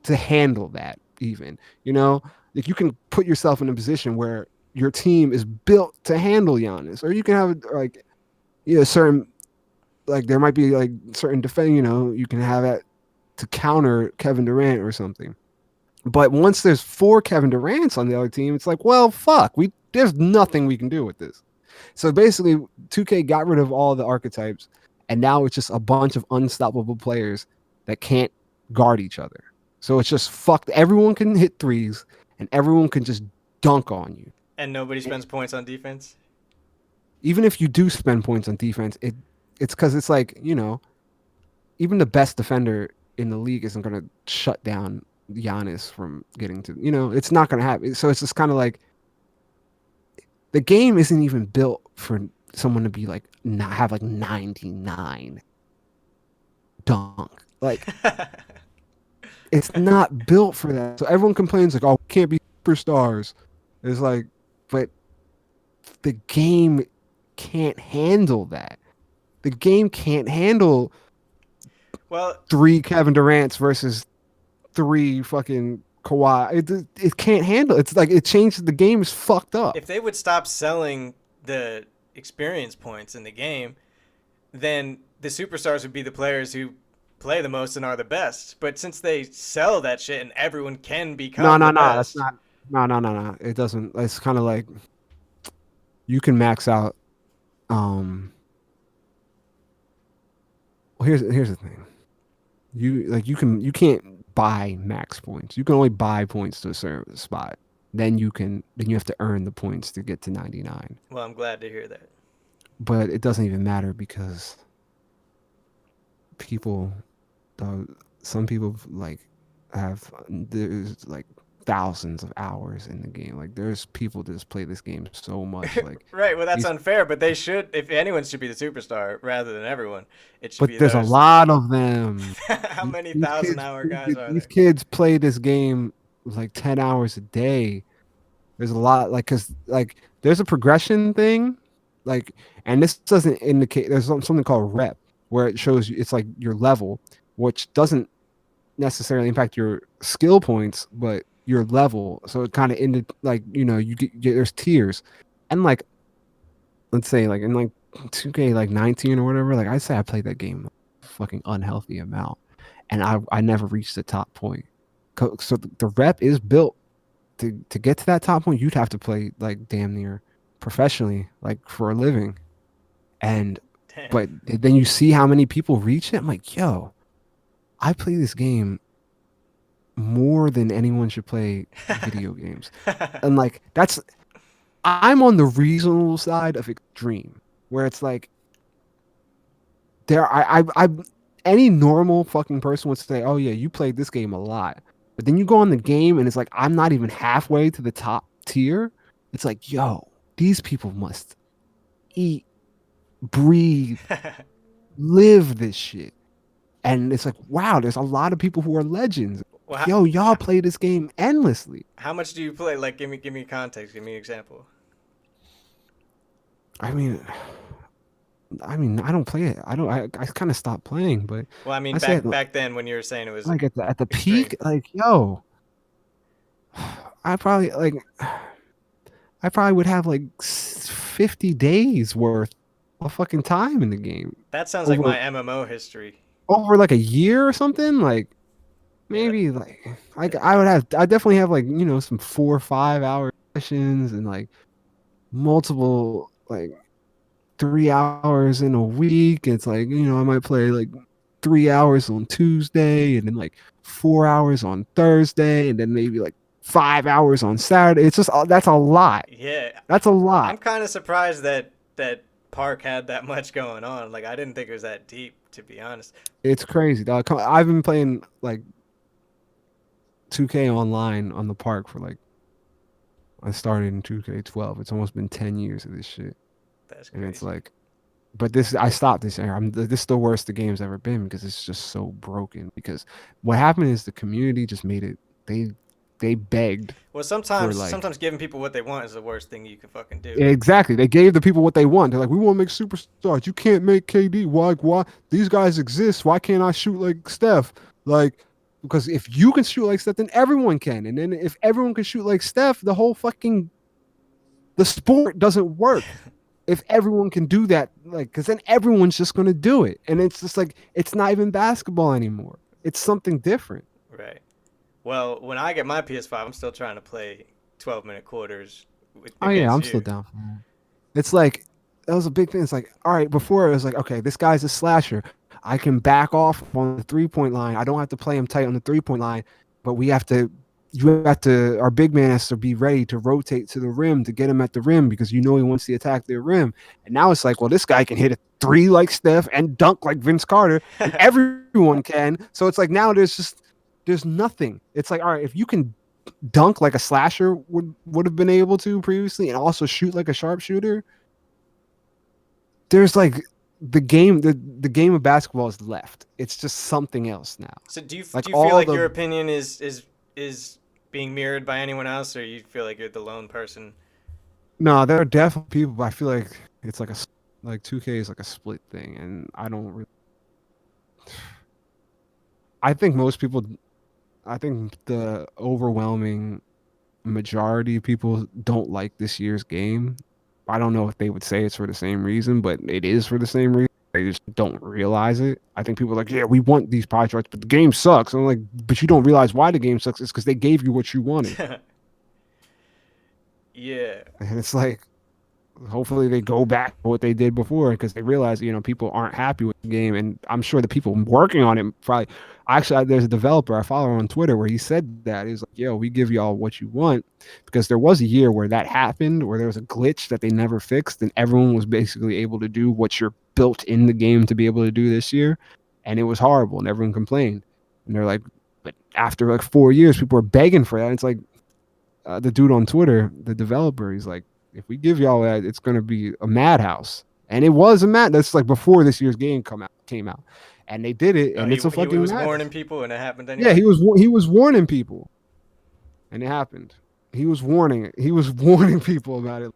to handle that. Even, like you can put yourself in a position where your team is built to handle Giannis, or you can have like, certain, like there might be like certain defend, you can have it to counter Kevin Durant or something. But once there's four Kevin Durants on the other team, it's like, well, fuck, there's nothing we can do with this. So basically, 2K got rid of all the archetypes, and now it's just a bunch of unstoppable players that can't guard each other. So it's just fucked. Everyone can hit threes, and everyone can just dunk on you. And nobody spends points on defense. Even if you do spend points on defense, it's because it's like, even the best defender in the league isn't going to shut down Giannis from getting to, it's not going to happen. So it's just kind of like the game isn't even built for someone to be like, not have like 99 dunk. Like It's not built for that. So everyone complains like, "Oh, we can't be superstars." It's like, but the game can't handle that. The game can't handle Well, three Kevin Durant's versus three fucking Kawhi. It can't handle. It's like it changes the game is fucked up. if they would stop selling the experience points in the game, then the superstars would be the players who play the most and are the best. But since they sell that shit and everyone can No, become no, the no. That's best, not. No, no, no, no. It doesn't. It's kind of like you can max out. Um. Well, here's the thing. You can't buy max points. You can only buy points to a certain spot. Then you have to earn the points to get to 99. well, I'm glad to hear that. But it doesn't even matter because people, uh, some people like have there's like thousands of hours in the game. Like there's people that just play this game so much. Like Right. Well, that's these, unfair, but they should. If anyone should be the superstar rather than everyone, it should but be there's a those. lot of them. How These, many these thousand kids, hour guys are these there? kids play this game like 10 hours a day. There's a lot like because like there's a progression thing, like, and this doesn't indicate there's something called rep where it shows you it's like your level, which doesn't necessarily impact your skill points, but your level. So it kind of ended like you get there's tiers, and like let's say like in like 2K like 19 or whatever, like I say I played that game a fucking unhealthy amount, and I never reached the top point. So the rep is built to get to that top point, you'd have to play like damn near professionally, like for a living. And Damn. but then you see how many people reach it. I'm like, yo, I play this game more than anyone should play video games. And like I'm on the reasonable side of extreme, where it's like I any normal fucking person would say, oh yeah, you played this game a lot. But then you go on the game and it's like I'm not even halfway to the top tier. It's like, yo, these people must eat, breathe, live this shit. And it's like, wow, there's a lot of people who are legends. well, Yo, y'all play this game endlessly. how much do you play? Like, give me context. Give me an example. I mean, I don't play it. I kind of stopped playing, but Well, I mean, I said back then when you were saying it was like at the extreme. peak, like, yo, I probably like I probably would have like 50 days worth of fucking time in the game That sounds like over my MMO history. like a year or something. Like Yeah. maybe I definitely have like some 4 or 5 hour sessions and like multiple like 3 hours in a week. It's like I might play like 3 hours on Tuesday and then like 4 hours on Thursday and then maybe like 5 hours on Saturday. It's just that's a lot. Yeah. That's a I'm lot. kind of surprised that Park had that much going on. Like, I didn't think it was that deep, to be honest. It's crazy, dog. I've been playing like 2K online on the park for like I started in 2K12. It's almost been 10 years of this shit, That's and it's crazy. like, but this I stopped this year. This is the worst the game's ever been because it's just so broken. Because what happened is the community just made it. They begged Well, for like sometimes giving people what they want is the worst thing you can fucking do. exactly. They gave the people what they want. They're like, we want to make superstars. You can't make KD. Why? Why these guys exist? Why can't I shoot like Steph? Like because if you can shoot like Steph, then everyone can. And then if everyone can shoot like Steph, the sport doesn't work. If everyone can do that, like, because then everyone's just gonna do it, and it's just like it's not even basketball anymore. It's something different. Right. Well, when I get my PS5, I'm still trying to play 12-minute quarters Oh yeah, against I'm still you. down for that. It's like that was a big thing. It's like, all right, before it was like, okay, this guy's a slasher. I can back off on the 3 point line. I don't have to play him tight on the 3 point line, but our big man has to be ready to rotate to the rim to get him at the rim because he wants to attack the rim. And now it's like, well, this guy can hit a three like Steph and dunk like Vince Carter, and everyone can. So it's like now there's nothing. It's like, all right, if you can dunk like a slasher would have been able to previously and also shoot like a sharpshooter, there's like the game of basketball is left. It's just something else now. So Like do you feel all like the your opinion is being mirrored by anyone else, or you feel like you're the lone person? no, there are definitely people, but I feel like it's like like 2K is like a split thing, and I don't really. I think most people. I think the overwhelming majority of people don't like this year's game. I don't know if they would say it's for the same reason, but it is for the same reason. They just don't realize it. I think people are like, yeah, we want these pie charts, but the game sucks. I'm like, but you don't realize why the game sucks. It's because they gave you what you wanted. Yeah. And it's like, hopefully they go back to what they did before because they realize, people aren't happy with the game. And I'm sure the people working on it probably, actually, there's a developer I follow on Twitter where he said that. He's like, yo, we give y'all what you want because there was a year where that happened, where there was a glitch that they never fixed and everyone was basically able to do what you're built in the game to be able to do this year. And it was horrible and everyone complained. And they're like, but after like 4 years, people are begging for that. And it's like, the dude on Twitter, the developer, he's like, if we give y'all that, it's gonna be a madhouse. And it was a mad. That's like before this year's game came out, and they did it, Oh, and it's a he fucking was warning madhouse. people, and it happened Yeah, anyway. he was warning people, and it happened. He was warning it. He was warning people about it.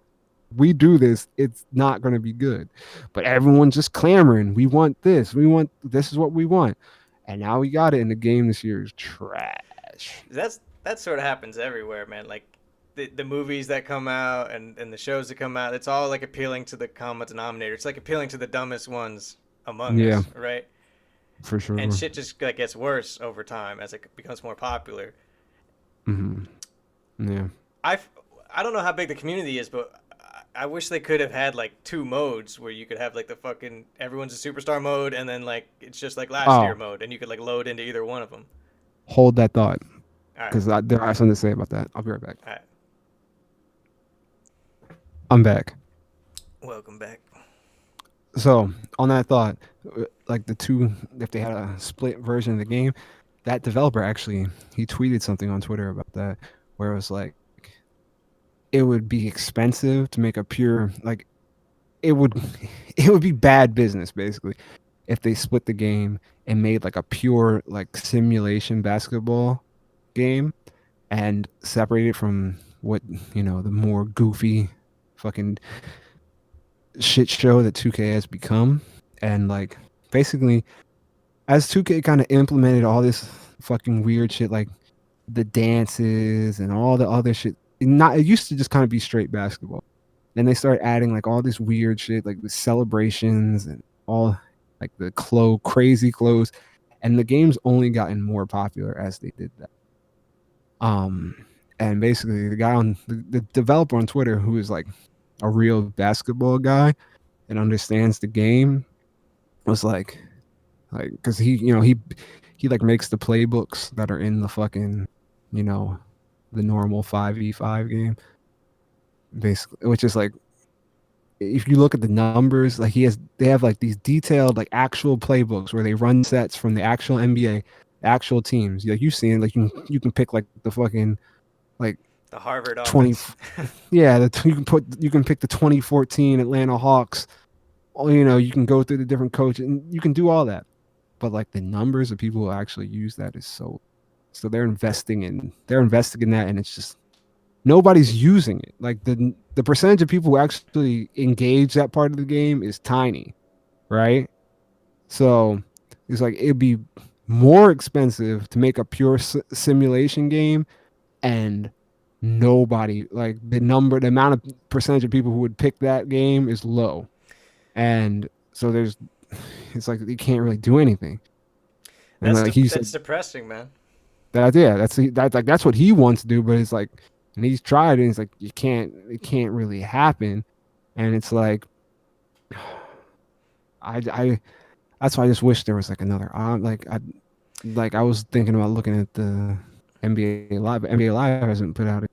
We do this, it's not gonna be good. But everyone's just clamoring. We want this. We want this is what we want. And now we got it, and the game this year is trash. That sort of happens everywhere, man. Like the movies that come out and the shows that come out, it's all like appealing to the common denominator. It's like appealing to the dumbest ones among Yeah, us, right? for And sure. shit just like gets worse over time as it becomes more popular. Hmm. Yeah. I I don't know how big the community is, but I wish they could have had like two modes where you could have like the fucking everyone's a superstar mode and then like it's just like last year Oh, mode and you could like load into either one of them. hold that thought. All right, Because there I have something to say about that. I'll be right back. all right. I'm back. Welcome back. So on that thought, like the two, if they had a split version of the game, that developer actually he tweeted something on Twitter about that, where it was like it would be expensive to make a pure like it would it would be bad business basically if they split the game and made like a pure like simulation basketball game and separate it from what the more goofy fucking shit show that 2K has become. And like basically as 2K kind of implemented all this fucking weird shit like the dances and all the other shit, it used to just kind of be straight basketball. Then they started adding like all this weird shit like the celebrations and all like the crazy clothes, and the game's only gotten more popular as they did that. um and basically the guy on the developer on Twitter who is like a real basketball guy and understands the game was like because he like makes the playbooks that are in the fucking you know the normal 5v5 game basically, which is like if you look at the numbers, like they have like these detailed like actual playbooks where they run sets from the actual NBA actual teams like you've seen, like you can pick like the fucking like The Harvard 20. offense. Yeah, you can pick the 2014 Atlanta Hawks. Oh, you can go through the different coaches and you can do all that. But like the numbers of people who actually use that is so they're investing in that, and it's just nobody's using it. Like the percentage of people who actually engage that part of the game is tiny, right? So it's like it'd be more expensive to make a pure simulation game, and nobody like the amount of percentage of people who would pick that game is low, and so it's like you can't really do anything. And like he That's said depressing, man. that, yeah, that's what he wants to do, but it's like, and he's tried it, and it's like it can't really happen, and it's like I that's why I just wish there was like another like I was thinking about looking at the NBA Live, but NBA Live hasn't put out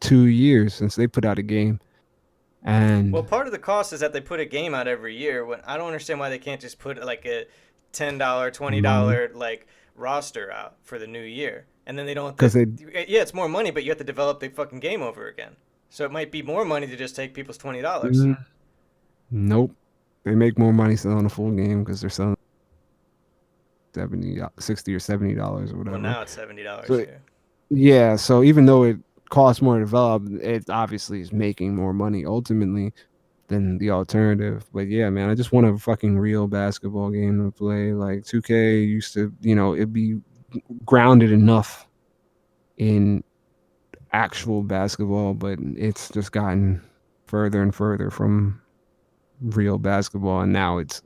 2 years since they put out a game, Well, and part of the cost is that they put a game out every year. When I don't understand why they can't just put like a $10, money $20 like roster out for the new year, and then they don't because have they to. Yeah, it's more money, but you have to develop the fucking game over again. So it might be more money to just take people's $20. nope. They make more money selling a full game because they're selling 70, 60 or $70 or Well, whatever. now it's $70 So here. yeah, so even though it costs more to develop, it obviously is making more money ultimately than the alternative. But yeah, man, I just want a fucking real basketball game to play. Like 2K used to, it'd be grounded enough in actual basketball, but it's just gotten further and further from real basketball, and now it's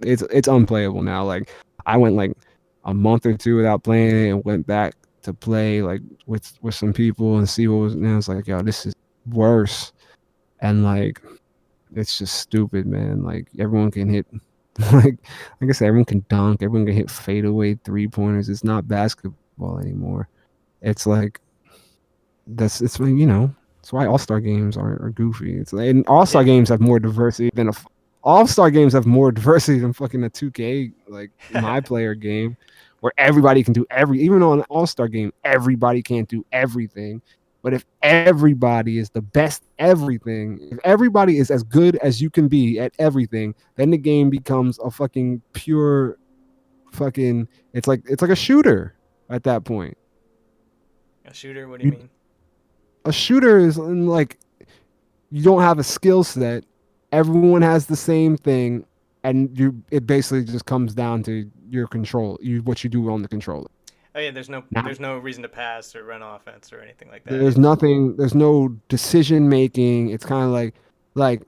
unplayable now. Like I went like a month or two without playing it and went back to play like with some people and see what was, and I was like, yo, this is worse. And like it's just stupid, man. Like everyone can hit like like I said, everyone can dunk, everyone can hit fadeaway 3 pointers. It's not basketball anymore. It's like it's like, it's why all-star games are goofy. It's like, and all-star Yeah. games have more diversity than all-star games have more diversity than fucking a 2K like my player game where everybody can do even on an all-star game everybody can't do everything. But if everybody is the best everything, if everybody is as good as you can be at everything, then the game becomes a fucking pure fucking it's like a shooter at that point. A shooter? What do you You, mean? a shooter is like you don't have a skill set. Everyone has the same thing, and it basically just comes down to your control, what you do on the controller. Oh yeah, there's no Now, there's no reason to pass or run offense or anything like that. there's nothing, there's no decision making. It's kind of like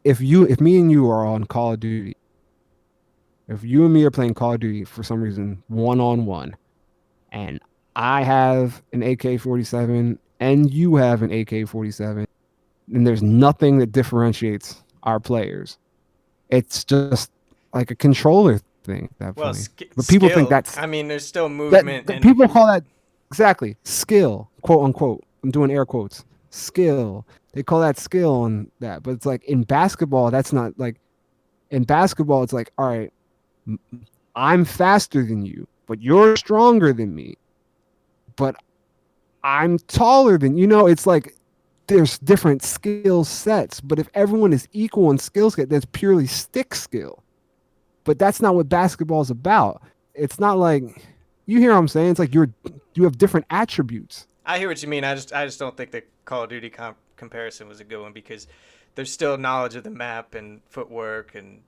if me and you are on Call of Duty, if you and me are playing Call of Duty for some reason 1-on-1, and I have an AK-47 and you have an AK-47, and there's nothing that differentiates our players. It's just like a controller thing at that Well, point. But people think skill. that's I mean, there's still that, movement that and people call that exactly skill, quote unquote. I'm doing air quotes. Skill. They call that skill on that. But it's like in basketball, that's not like in basketball, it's like, all right, I'm faster than you, but you're stronger than me. But I'm taller than it's like there's different skill sets. But if everyone is equal in skill set, that's purely stick skill. But that's not what basketball is about. It's not like you hear what I'm saying. It's like you have different attributes. I hear what you mean. I just don't think the Call of Duty comparison was a good one because there's still knowledge of the map and footwork and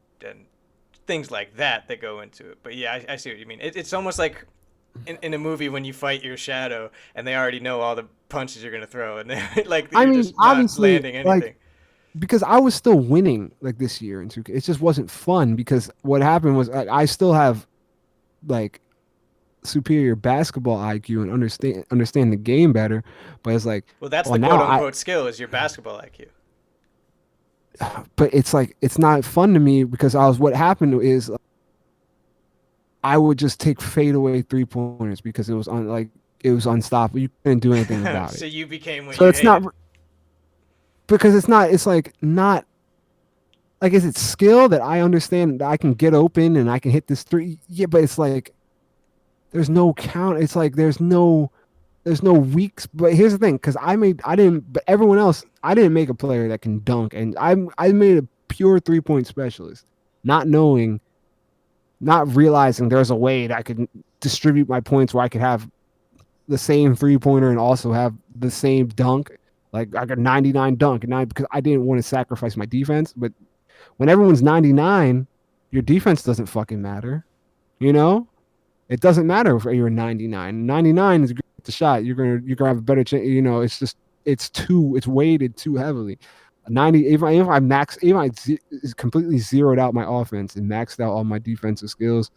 things like that that go into it. But yeah, I see what you mean. It's almost like in a movie when you fight your shadow and they already know all the punches you're gonna throw and like I you're mean, just not obviously, landing like anything. because I was still winning like this year in 2K. It just wasn't fun because what happened was I still have like superior basketball IQ and understand the game better. But it's like, Well, that's well the quote now unquote skill is your basketball IQ. but it's like it's not fun to me because what happened is I would just take fadeaway 3 pointers because it was unstoppable. You couldn't do anything about So it. you became what So you it's not hated. because it's like not like is it skill that I understand that I can get open and I can hit this three? Yeah, but it's like there's no count. It's like there's no weeks. But here's the thing, because I didn't, but everyone else, I didn't make a player that can dunk, and I made a pure 3 point specialist, not knowing, not realizing there's a way that I could distribute my points where I could have the same 3 pointer and also have the same dunk. Like I got 99 dunk and because I didn't want to sacrifice my defense. But when everyone's 99, your defense doesn't fucking matter. You know, it doesn't matter if you're 99. 99 is the shot. You're gonna have a better chance. It's just it's weighted too heavily. 90. If I max, even I completely zeroed out my offense and maxed out all my defensive skills,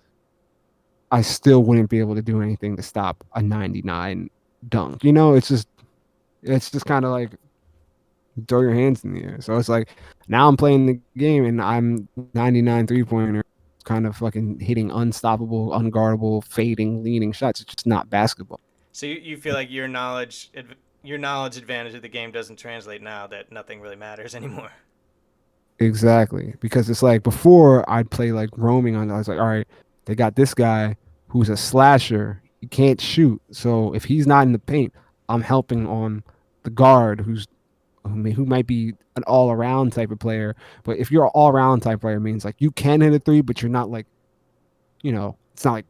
I still wouldn't be able to do anything to stop a 99 dunk. It's just kind of like throw your hands in the air. So it's like now I'm playing the game and I'm 99 3 pointer, kind of fucking hitting unstoppable, unguardable, fading, leaning shots. It's just not basketball. So you feel like your knowledge advantage of the game doesn't translate now that nothing really matters anymore. Exactly. Because it's like before I'd play like roaming on, I was like, all right, they got this guy who's a slasher. He can't shoot. So if he's not in the paint, I'm helping on the guard who might be an all around type of player. But if you're an all around type player, it means like you can hit a three, but you're not like, it's not like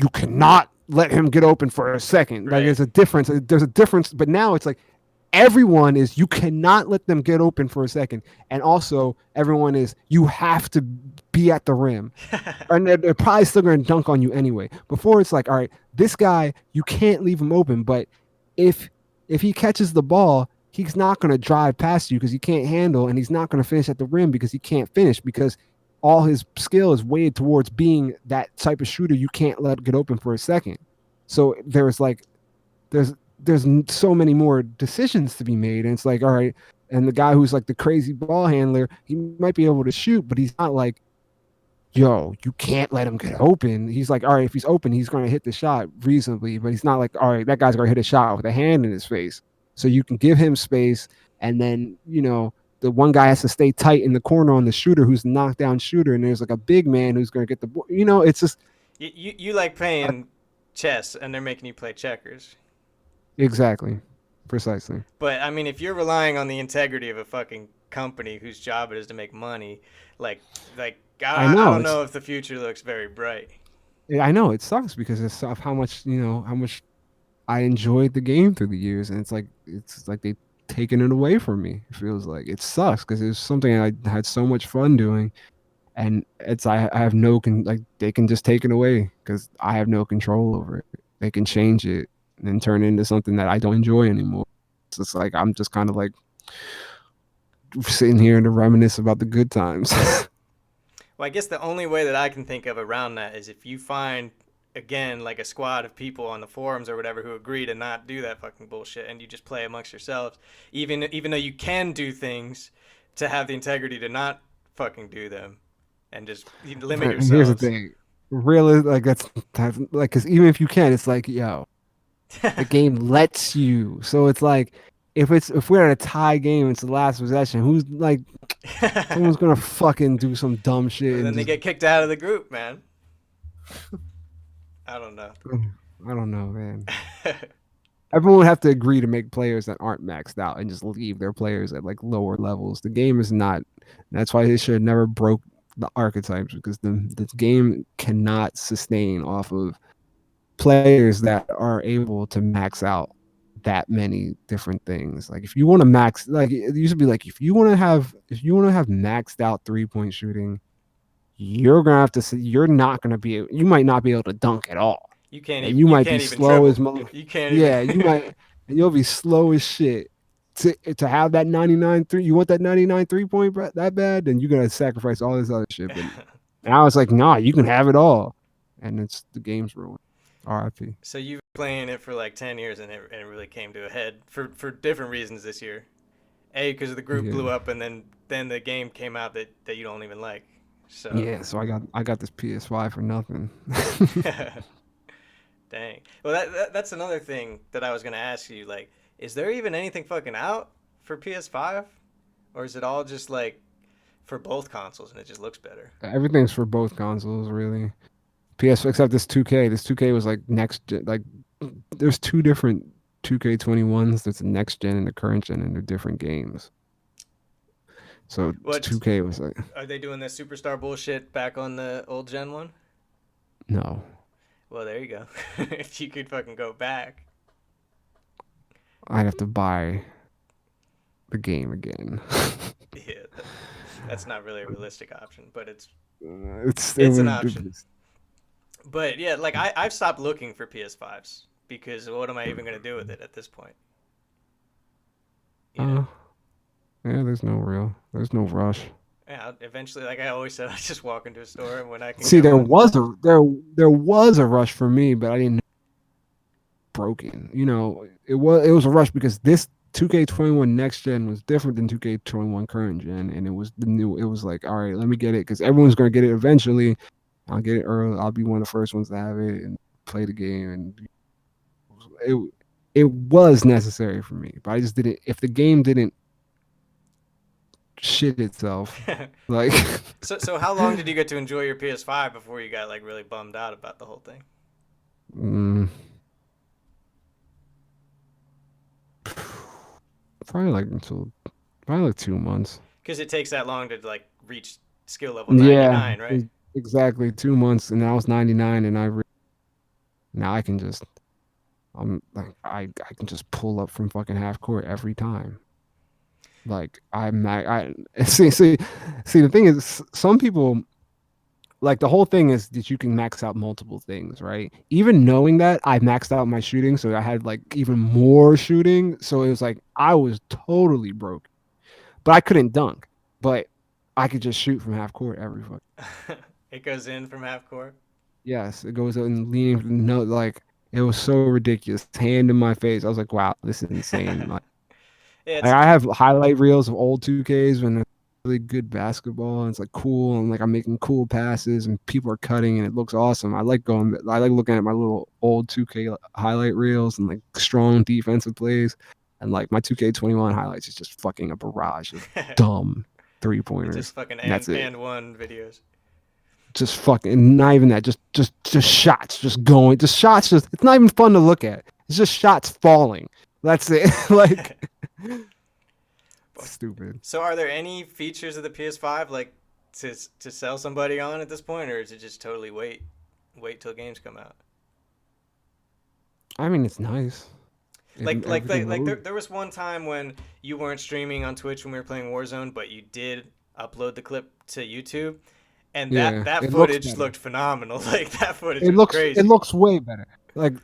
you cannot let him get open for a second. Like Right. there's a difference. There's a difference. But now it's like everyone is you cannot let them get open for a second, and also everyone is you have to be at the rim, and they're probably still going to dunk on you anyway. Before it's like, all right, this guy you can't leave him open, but if if he catches the ball, he's not going to drive past you because he can't handle, and he's not going to finish at the rim because he can't finish because all his skill is weighted towards being that type of shooter you can't let get open for a second. So there's so many more decisions to be made, and it's like, all right, and the guy who's like the crazy ball handler, he might be able to shoot, but he's not like, yo, you can't let him get open. He's like, all right, if he's open, he's going to hit the shot reasonably, but he's not like, all right, that guy's going to hit a shot with a hand in his face. So you can give him space, and then the one guy has to stay tight in the corner on the shooter who's a knockdown shooter, and there's like a big man who's going to get the ball. It's just You like uh, playing chess and they're making you play checkers. exactly, precisely. But I mean, if you're relying on the integrity of a fucking company whose job it is to make money, like like I I know don't it's know if the future looks very bright. I know it sucks because it's of how much I enjoyed the game through the years, and it's like they taken it away from me. It feels like it sucks because it was something I had so much fun doing, and I have like they can just take it away because I have no control over it. They can change it and turn it into something that I don't enjoy anymore. It's just like I'm just kind of like sitting here to reminisce about the good times. Well, I guess the only way that I can think of around that is if you find again like a squad of people on the forums or whatever who agree to not do that fucking bullshit and you just play amongst yourselves, even though you can do things to have the integrity to not fucking do them and just limit But here's the yourselves. thing, really, like that's like because even if you can, it's like yo, the game lets you. So it's like if we're at a tie game, it's the last possession. Who's like someone's gonna fucking do some dumb shit Well, and then they just get kicked out of the group, man. I don't know. I don't know, man. Everyone would have to agree to make players that aren't maxed out and just leave their players at like lower levels. The game is not. That's why they should have never broke the archetypes because the game cannot sustain off of players that are able to max out that many different things. Like if you want to max, like it used to be like if you want to have maxed out 3-point shooting, you're gonna have to see you're not gonna be you might not be able to dunk at all, and you you might be can't even slow as dribble. You can't even yeah, you might, and you'll be slow as shit. To have that 99 three, you want that 99 3-point that bad, then you're gonna sacrifice all this other shit. But now it's like, nah, you can have it all, and it's the game's ruined. R.I.P. So you've been playing it for like 10 years and it really came to a head for different reasons this year. A, because the group blew Yeah, up and then the game came out that you don't even like. So, yeah. So I got this PS5 for nothing. dang. Well, that's another thing that I was going to ask you. Like, is there even anything fucking out for PS5? Or is it all just like for both consoles and it just looks better? Everything's for both consoles, really. PS except this 2K. This 2K was like next gen. Like there's two different 2K21s. There's the next gen and the current gen, and they're different games. So What 2K was like, are they doing this superstar bullshit back on the old gen one? no, Well, there you go. If you could fucking go back. I'd have to buy the game again. Yeah, that's not really a realistic option, but It it's an would. option. But yeah, like I've stopped looking for PS5s because what am I even gonna do with it at this point? You know? Uh, yeah, there's no rush. Yeah, eventually, like I always said, I just walk into a store and when I can See, get there one. was a there was a rush for me, but I didn't know it was broken. It was a rush because this 2K21 next gen was different than 2K21 current gen, and it was the new. It was like, all right, let me get it because everyone's gonna get it eventually. I'll get it early. I'll be one of the first ones to have it and play the game. And it it was necessary for me, but I just didn't. If the game didn't shit itself, like So how long did you get to enjoy your PS5 before you got like really bummed out about the whole thing? mm, probably like until probably like 2 months. Because it takes that long to like reach skill level Yeah, 99, right? exactly 2 months, and now it's 99, and now I can just I'm like I can just pull up from fucking half court every time. Like I see the thing is some people like the whole thing is that you can max out multiple things, right? Even knowing that, I maxed out my shooting, so I had like even more shooting. So it was like I was totally broke, but I couldn't dunk. But I could just shoot from half court every fucking. It goes in from half court. Yes, it goes in leaning. No, like it was so ridiculous. Hand in my face. I was like, wow, this is insane. Like Yeah, I have highlight reels of old 2Ks when it's really good basketball and it's like cool and like I'm making cool passes and people are cutting and it looks awesome. I like looking at my little old 2K highlight reels and like strong defensive plays and like my 2K21 highlights is just fucking a barrage of dumb three it's just pointers. fucking And that's it. and one videos. Just fucking not even that. Just shots just going. Just shots just it's not even fun to look at. It's just shots falling. That's it. Like stupid. So, are there any features of the PS5 like to sell somebody on at this point, or is it just totally wait till games come out? I mean, it's nice. Everything There, loads. there was one time when you weren't streaming on Twitch when we were playing Warzone, but you did upload the clip to YouTube, and Yeah, that it looks footage better. looked phenomenal. Like that footage was It crazy. looks way better. Like,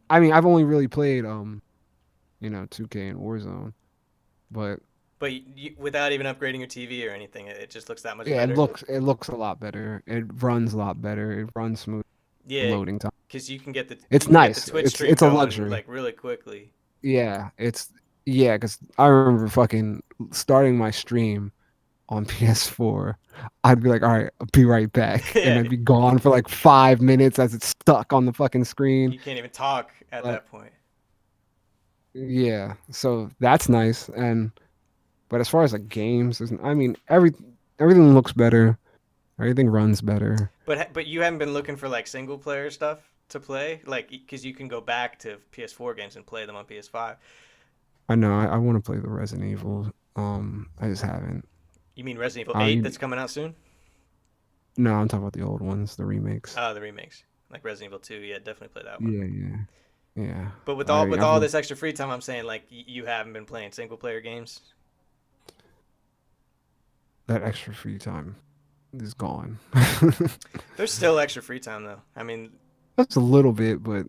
I mean, I've only really played 2K and Warzone, but But without even upgrading your TV or anything, it just looks that much yeah, better. it looks a lot better. It runs a lot better. It runs smooth Yeah, loading time. because you It's can get the nice. Twitch stream It's a going luxury. like really quickly. Yeah, yeah, because I remember fucking starting my stream on PS4. I'd be like, all right, I'll be right back, and Yeah, I'd be gone for like 5 minutes as it's stuck on the fucking screen. you can't even talk at But that point. yeah, so that's nice. And but as far as like games, I mean, everything looks better. Everything runs better. But you haven't been looking for like single player stuff to play, like because you can go back to PS4 games and play them on PS5. I know I want to play the Resident Evil. I just haven't. You mean Resident Evil 8 I that's coming out soon? No, I'm talking about the old ones, the remakes. Oh, the remakes, like Resident Evil 2. Yeah, definitely play that one. Yeah, yeah, yeah. But with I've all this extra free time, I'm saying like you haven't been playing single player games. that extra free time is gone. There's still extra free time though. I mean, That's a little bit, but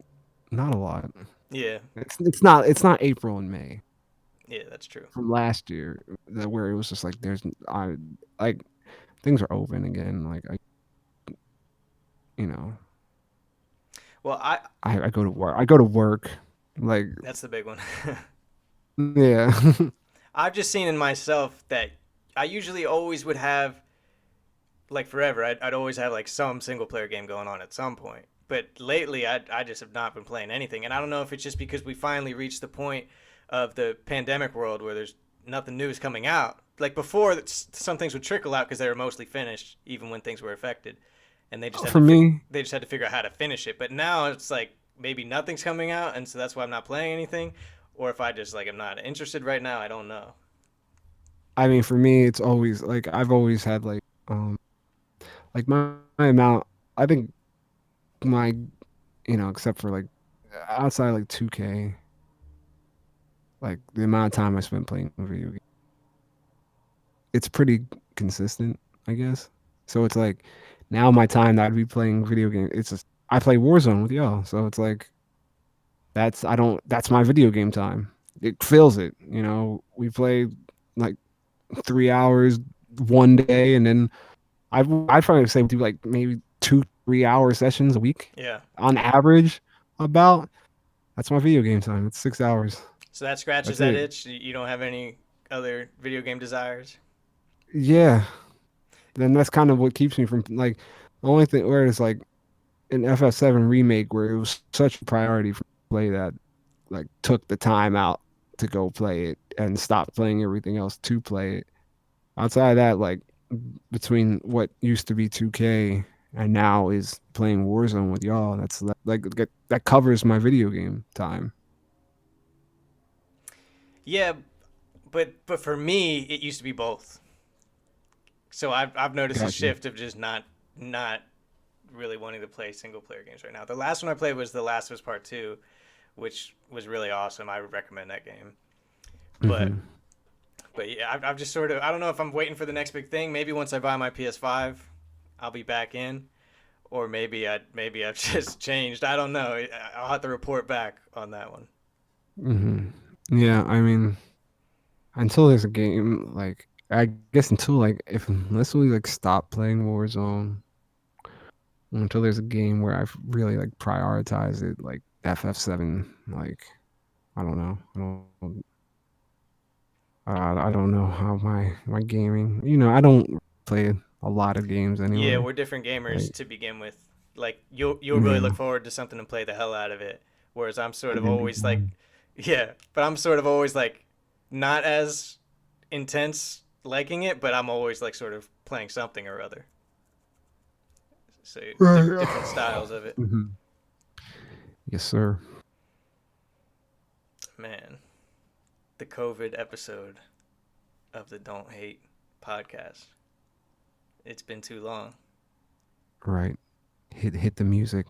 not a lot. yeah, It's not April and May yeah, that's true. from last year where it was just like I like things are open again. Like you know Well, I I go to work. I go to work. Like that's the big one. yeah, I've just seen in myself that I usually always would have like forever. I'd always have like some single player game going on at some point. But lately, I just have not been playing anything, and I don't know if it's just because we finally reached the point of the pandemic world where there's nothing new is coming out. Like before, some things would trickle out because they were mostly finished, even when things were affected, and for me, they just had to figure out how to finish it. But now it's like maybe nothing's coming out, and so that's why I'm not playing anything. Or if I just like I'm not interested right now, I don't know. I mean, for me, it's always like I've always had like my amount. I think my except for like outside like 2K, like the amount of time I spent playing video games, it's pretty consistent, I guess. So it's like now my time that I'd be playing video games, it's just I play Warzone with y'all. So it's like that's my video game time. It fills it, We play like 3 hours one day, and then I'd probably say we do like maybe 2 3 hour sessions a week Yeah. on average. About That's my video game time. It's 6 hours. So that scratches That's that it. itch. You don't have any other video game desires. Yeah. Then that's kind of what keeps me from like the only thing where it's like an FF7 remake where it was such a priority for me to play that like took the time out to go play it and stop playing everything else to play it. Outside of that, like between what used to be 2K and now is playing Warzone with y'all, that covers my video game time. Yeah, but for me, it used to be both. So I've noticed a Got you. shift of just not really wanting to play single player games right now. The last one I played was The Last of Us Part Two, which was really awesome. I would recommend that game. But Hmm. but yeah, I've just sort of I don't know if I'm waiting for the next big thing. Maybe once I buy my PS5, I'll be back in, or maybe I've just changed. I don't know. I'll have to report back on that one. Hmm. Yeah, I mean, until there's a game, like I guess until like if unless we like stop playing Warzone, until there's a game where I've really like prioritized it, like FF7, like I don't know, I don't know how my gaming, I don't play a lot of games Yeah, anyway. we're different gamers Like, to begin with. Like you'll really look yeah, forward to something and play the hell out of it. Whereas I'm sort and of then be always like, done. yeah, but I'm sort of always like not as intense liking it, but I'm always like sort of playing something or other. So different Right. styles of it. Hmm. Yes, sir. Man, the COVID episode of the Don't Hate podcast. It's been too long. Right. Hit the music.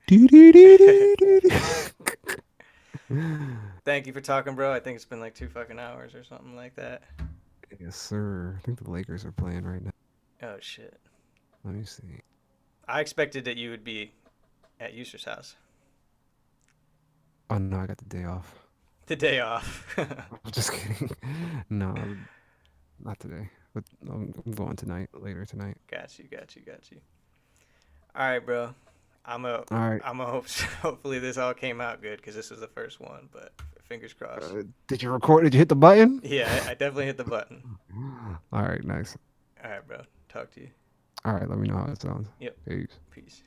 Do, do, do, do, do, do. Thank you for talking, bro. I think it's been like 2 fucking hours or something like that. Yes, sir. I think the Lakers are playing right now. Oh shit. Let me see. I expected that you would be at Eustace's house. Oh no, I got the day off. The day off. I'm just kidding. No, not today. But I'm going tonight, later tonight. Got you, got you, got you. All right, bro. I'm a All right. I'm a hope hopefully this all came out good because this is the first one, but fingers crossed. Did you record? Did you hit the button? Yeah, I definitely hit the button. All right, nice. All right, bro. Talk to you. All right, let me know how it sounds. Yep. Peace. Peace.